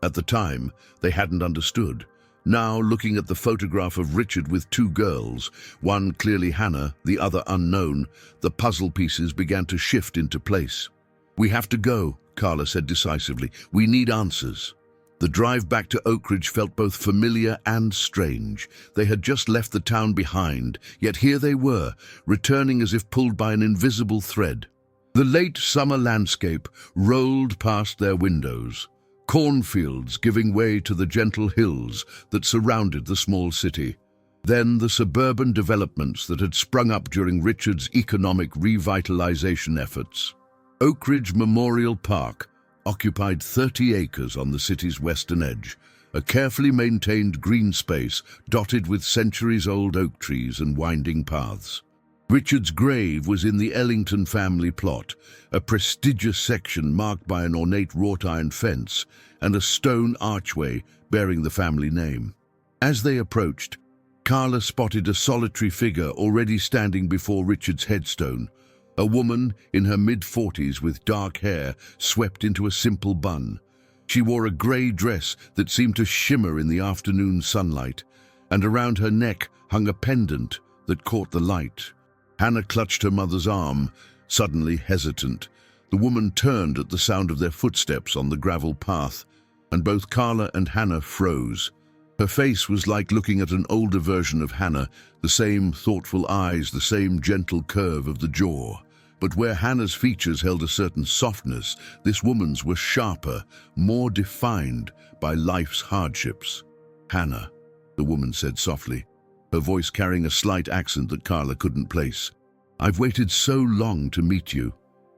At the time, they hadn't understood. Now, looking at the photograph of Richard with 2 girls, one clearly Hannah, the other unknown, the puzzle pieces began to shift into place. "We have to go," Carla said decisively. "We need answers." The drive back to Oak Ridge felt both familiar and strange. They had just left the town behind, yet here they were, returning as if pulled by an invisible thread. The late summer landscape rolled past their windows, cornfields giving way to the gentle hills that surrounded the small city. Then the suburban developments that had sprung up during Richard's economic revitalization efforts. Oak Ridge Memorial Park occupied 30 acres on the city's western edge, a carefully maintained green space dotted with centuries-old oak trees and winding paths. Richard's grave was in the Ellington family plot, a prestigious section marked by an ornate wrought-iron fence and a stone archway bearing the family name. As they approached, Carla spotted a solitary figure already standing before Richard's headstone, a woman in her mid-40s with dark hair swept into a simple bun. She wore a grey dress that seemed to shimmer in the afternoon sunlight, and around her neck hung a pendant that caught the light. Hannah clutched her mother's arm, suddenly hesitant. The woman turned at the sound of their footsteps on the gravel path, and both Carla and Hannah froze. Her face was like looking at an older version of Hannah, the same thoughtful eyes, the same gentle curve of the jaw. But where Hannah's features held a certain softness, this woman's were sharper, more defined by life's hardships. "Hannah," the woman said softly, her voice carrying a slight accent that Carla couldn't place. "I've waited so long to meet you."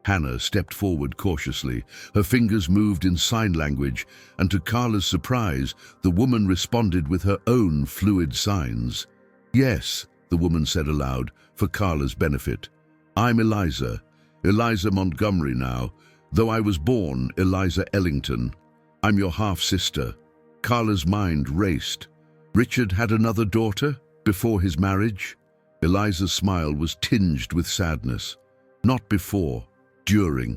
Hannah stepped forward cautiously. Her fingers moved in sign language, and to Carla's surprise, the woman responded with her own fluid signs. "Yes," the woman said aloud, for Carla's benefit. "I'm Eliza Montgomery now, though I was born Eliza Ellington. I'm your half-sister." Carla's mind raced. Richard had another daughter before his marriage? Eliza's smile was tinged with sadness. Not before, during.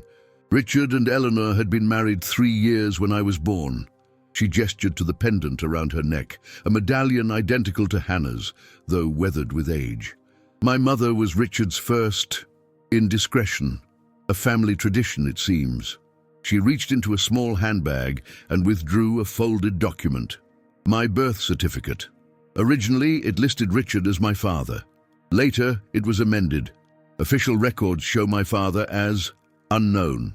"Richard and Eleanor had been married 3 years when I was born." She gestured to the pendant around her neck, a medallion identical to Hannah's, though weathered with age. "My mother was Richard's first indiscretion, a family tradition, it seems." She reached into a small handbag and withdrew a folded document. "My birth certificate. Originally, it listed Richard as my father. Later, it was amended. Official records show my father as unknown.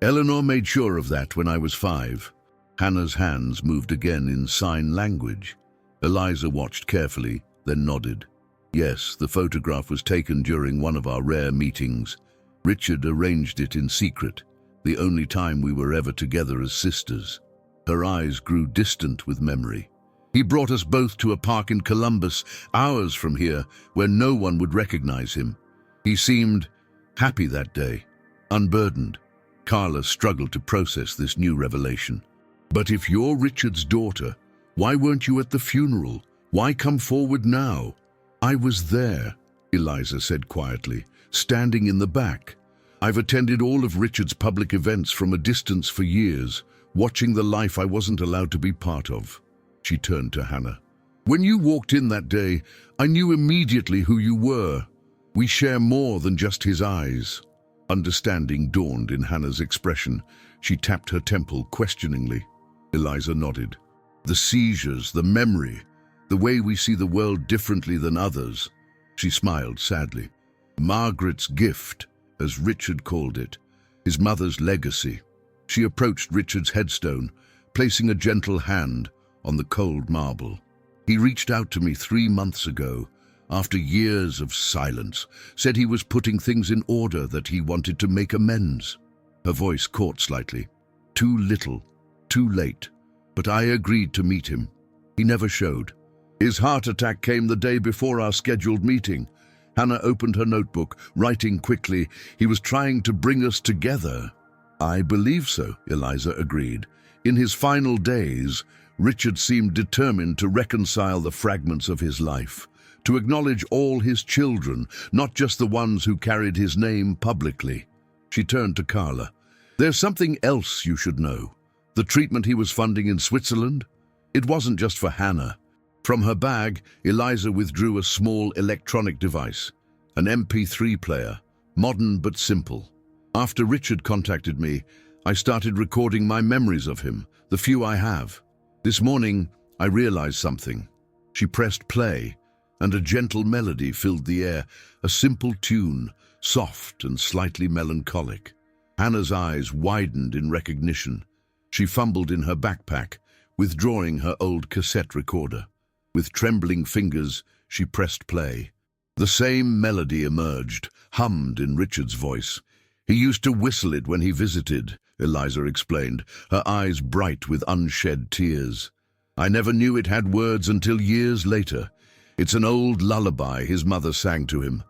Eleanor made sure of that when I was 5. Hannah's hands moved again in sign language. Eliza watched carefully, then nodded. Yes, the photograph was taken during one of our rare meetings. Richard arranged it in secret, the only time we were ever together as sisters. Her eyes grew distant with memory. He brought us both to a park in Columbus, hours from here, where no one would recognize him. He seemed happy that day, unburdened. Carla struggled to process this new revelation. But if you're Richard's daughter, why weren't you at the funeral? Why come forward now? I was there, Eliza said quietly, standing in the back. I've attended all of Richard's public events from a distance for years, watching the life I wasn't allowed to be part of. She turned to Hannah. When you walked in that day, I knew immediately who you were. We share more than just his eyes. Understanding dawned in Hannah's expression. She tapped her temple questioningly. Eliza nodded. The seizures, the memory, the way we see the world differently than others. She smiled sadly. Margaret's gift, as Richard called it, his mother's legacy. She approached Richard's headstone, placing a gentle hand on the cold marble. He reached out to me 3 months ago, after years of silence, said he was putting things in order, that he wanted to make amends. Her voice caught slightly. Too little, too late, but I agreed to meet him. He never showed. His heart attack came the day before our scheduled meeting. Hannah opened her notebook, writing quickly. He was trying to bring us together. I believe so, Eliza agreed. In his final days, Richard seemed determined to reconcile the fragments of his life, to acknowledge all his children, not just the ones who carried his name publicly. She turned to Carla. There's something else you should know. The treatment he was funding in Switzerland? It wasn't just for Hannah. From her bag, Eliza withdrew a small electronic device, an MP3 player, modern but simple. After Richard contacted me, I started recording my memories of him, the few I have. This morning, I realized something. She pressed play, and a gentle melody filled the air, a simple tune, soft and slightly melancholic. Hannah's eyes widened in recognition. She fumbled in her backpack, withdrawing her old cassette recorder. With trembling fingers, she pressed play. The same melody emerged, hummed in Richard's voice. He used to whistle it when he visited, Eliza explained, her eyes bright with unshed tears. I never knew it had words until years later. It's an old lullaby his mother sang to him.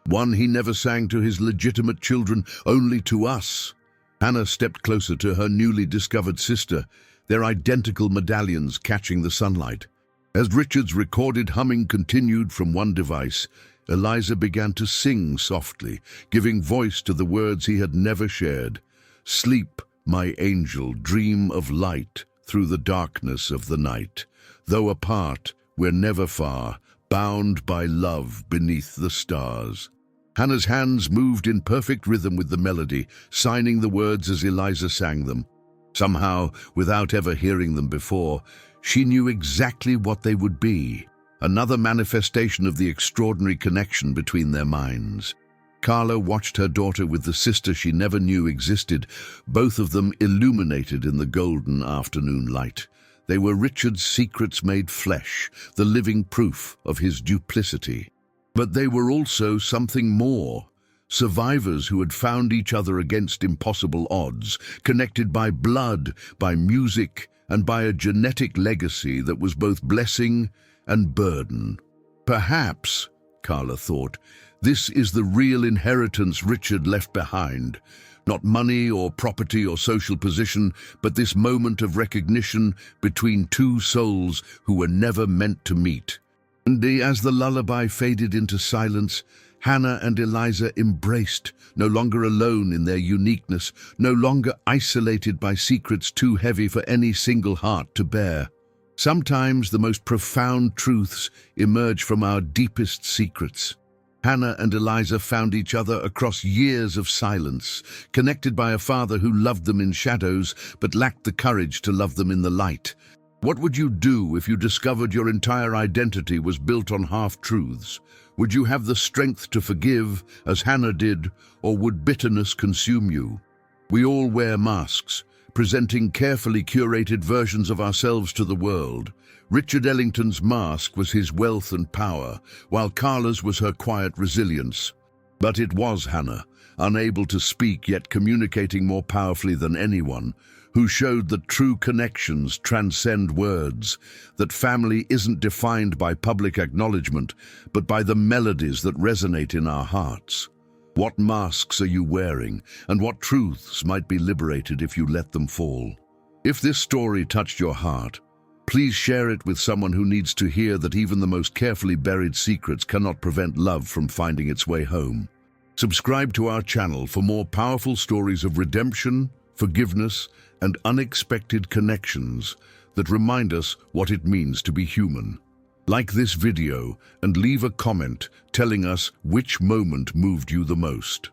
One he never sang to his legitimate children, only to us. Hannah stepped closer to her newly discovered sister, their identical medallions catching the sunlight. As Richard's recorded humming continued from one device, Eliza began to sing softly, giving voice to the words he had never shared. Sleep, my angel, dream of light through the darkness of the night. Though apart, we're never far, bound by love beneath the stars. Hannah's hands moved in perfect rhythm with the melody, signing the words as Eliza sang them. Somehow, without ever hearing them before, she knew exactly what they would be, another manifestation of the extraordinary connection between their minds. Carla watched her daughter with the sister she never knew existed, both of them illuminated in the golden afternoon light. They were Richard's secrets made flesh, the living proof of his duplicity. But they were also something more. Survivors who had found each other against impossible odds, connected by blood, by music, and by a genetic legacy that was both blessing and burden. Perhaps, Carla thought, this is the real inheritance Richard left behind. Not money or property or social position, but this moment of recognition between two souls who were never meant to meet. And as the lullaby faded into silence, Hannah and Eliza embraced, no longer alone in their uniqueness, no longer isolated by secrets too heavy for any single heart to bear. Sometimes the most profound truths emerge from our deepest secrets. Hannah and Eliza found each other across years of silence, connected by a father who loved them in shadows but lacked the courage to love them in the light. What would you do if you discovered your entire identity was built on half-truths? Would you have the strength to forgive, as Hannah did, or would bitterness consume you? We all wear masks, presenting carefully curated versions of ourselves to the world. Richard Ellington's mask was his wealth and power, while Carla's was her quiet resilience. But it was Hannah, unable to speak yet communicating more powerfully than anyone, who showed that true connections transcend words, that family isn't defined by public acknowledgement, but by the melodies that resonate in our hearts. What masks are you wearing, and what truths might be liberated if you let them fall? If this story touched your heart, please share it with someone who needs to hear that even the most carefully buried secrets cannot prevent love from finding its way home. Subscribe to our channel for more powerful stories of redemption, forgiveness, and unexpected connections that remind us what it means to be human. Like this video and leave a comment telling us which moment moved you the most.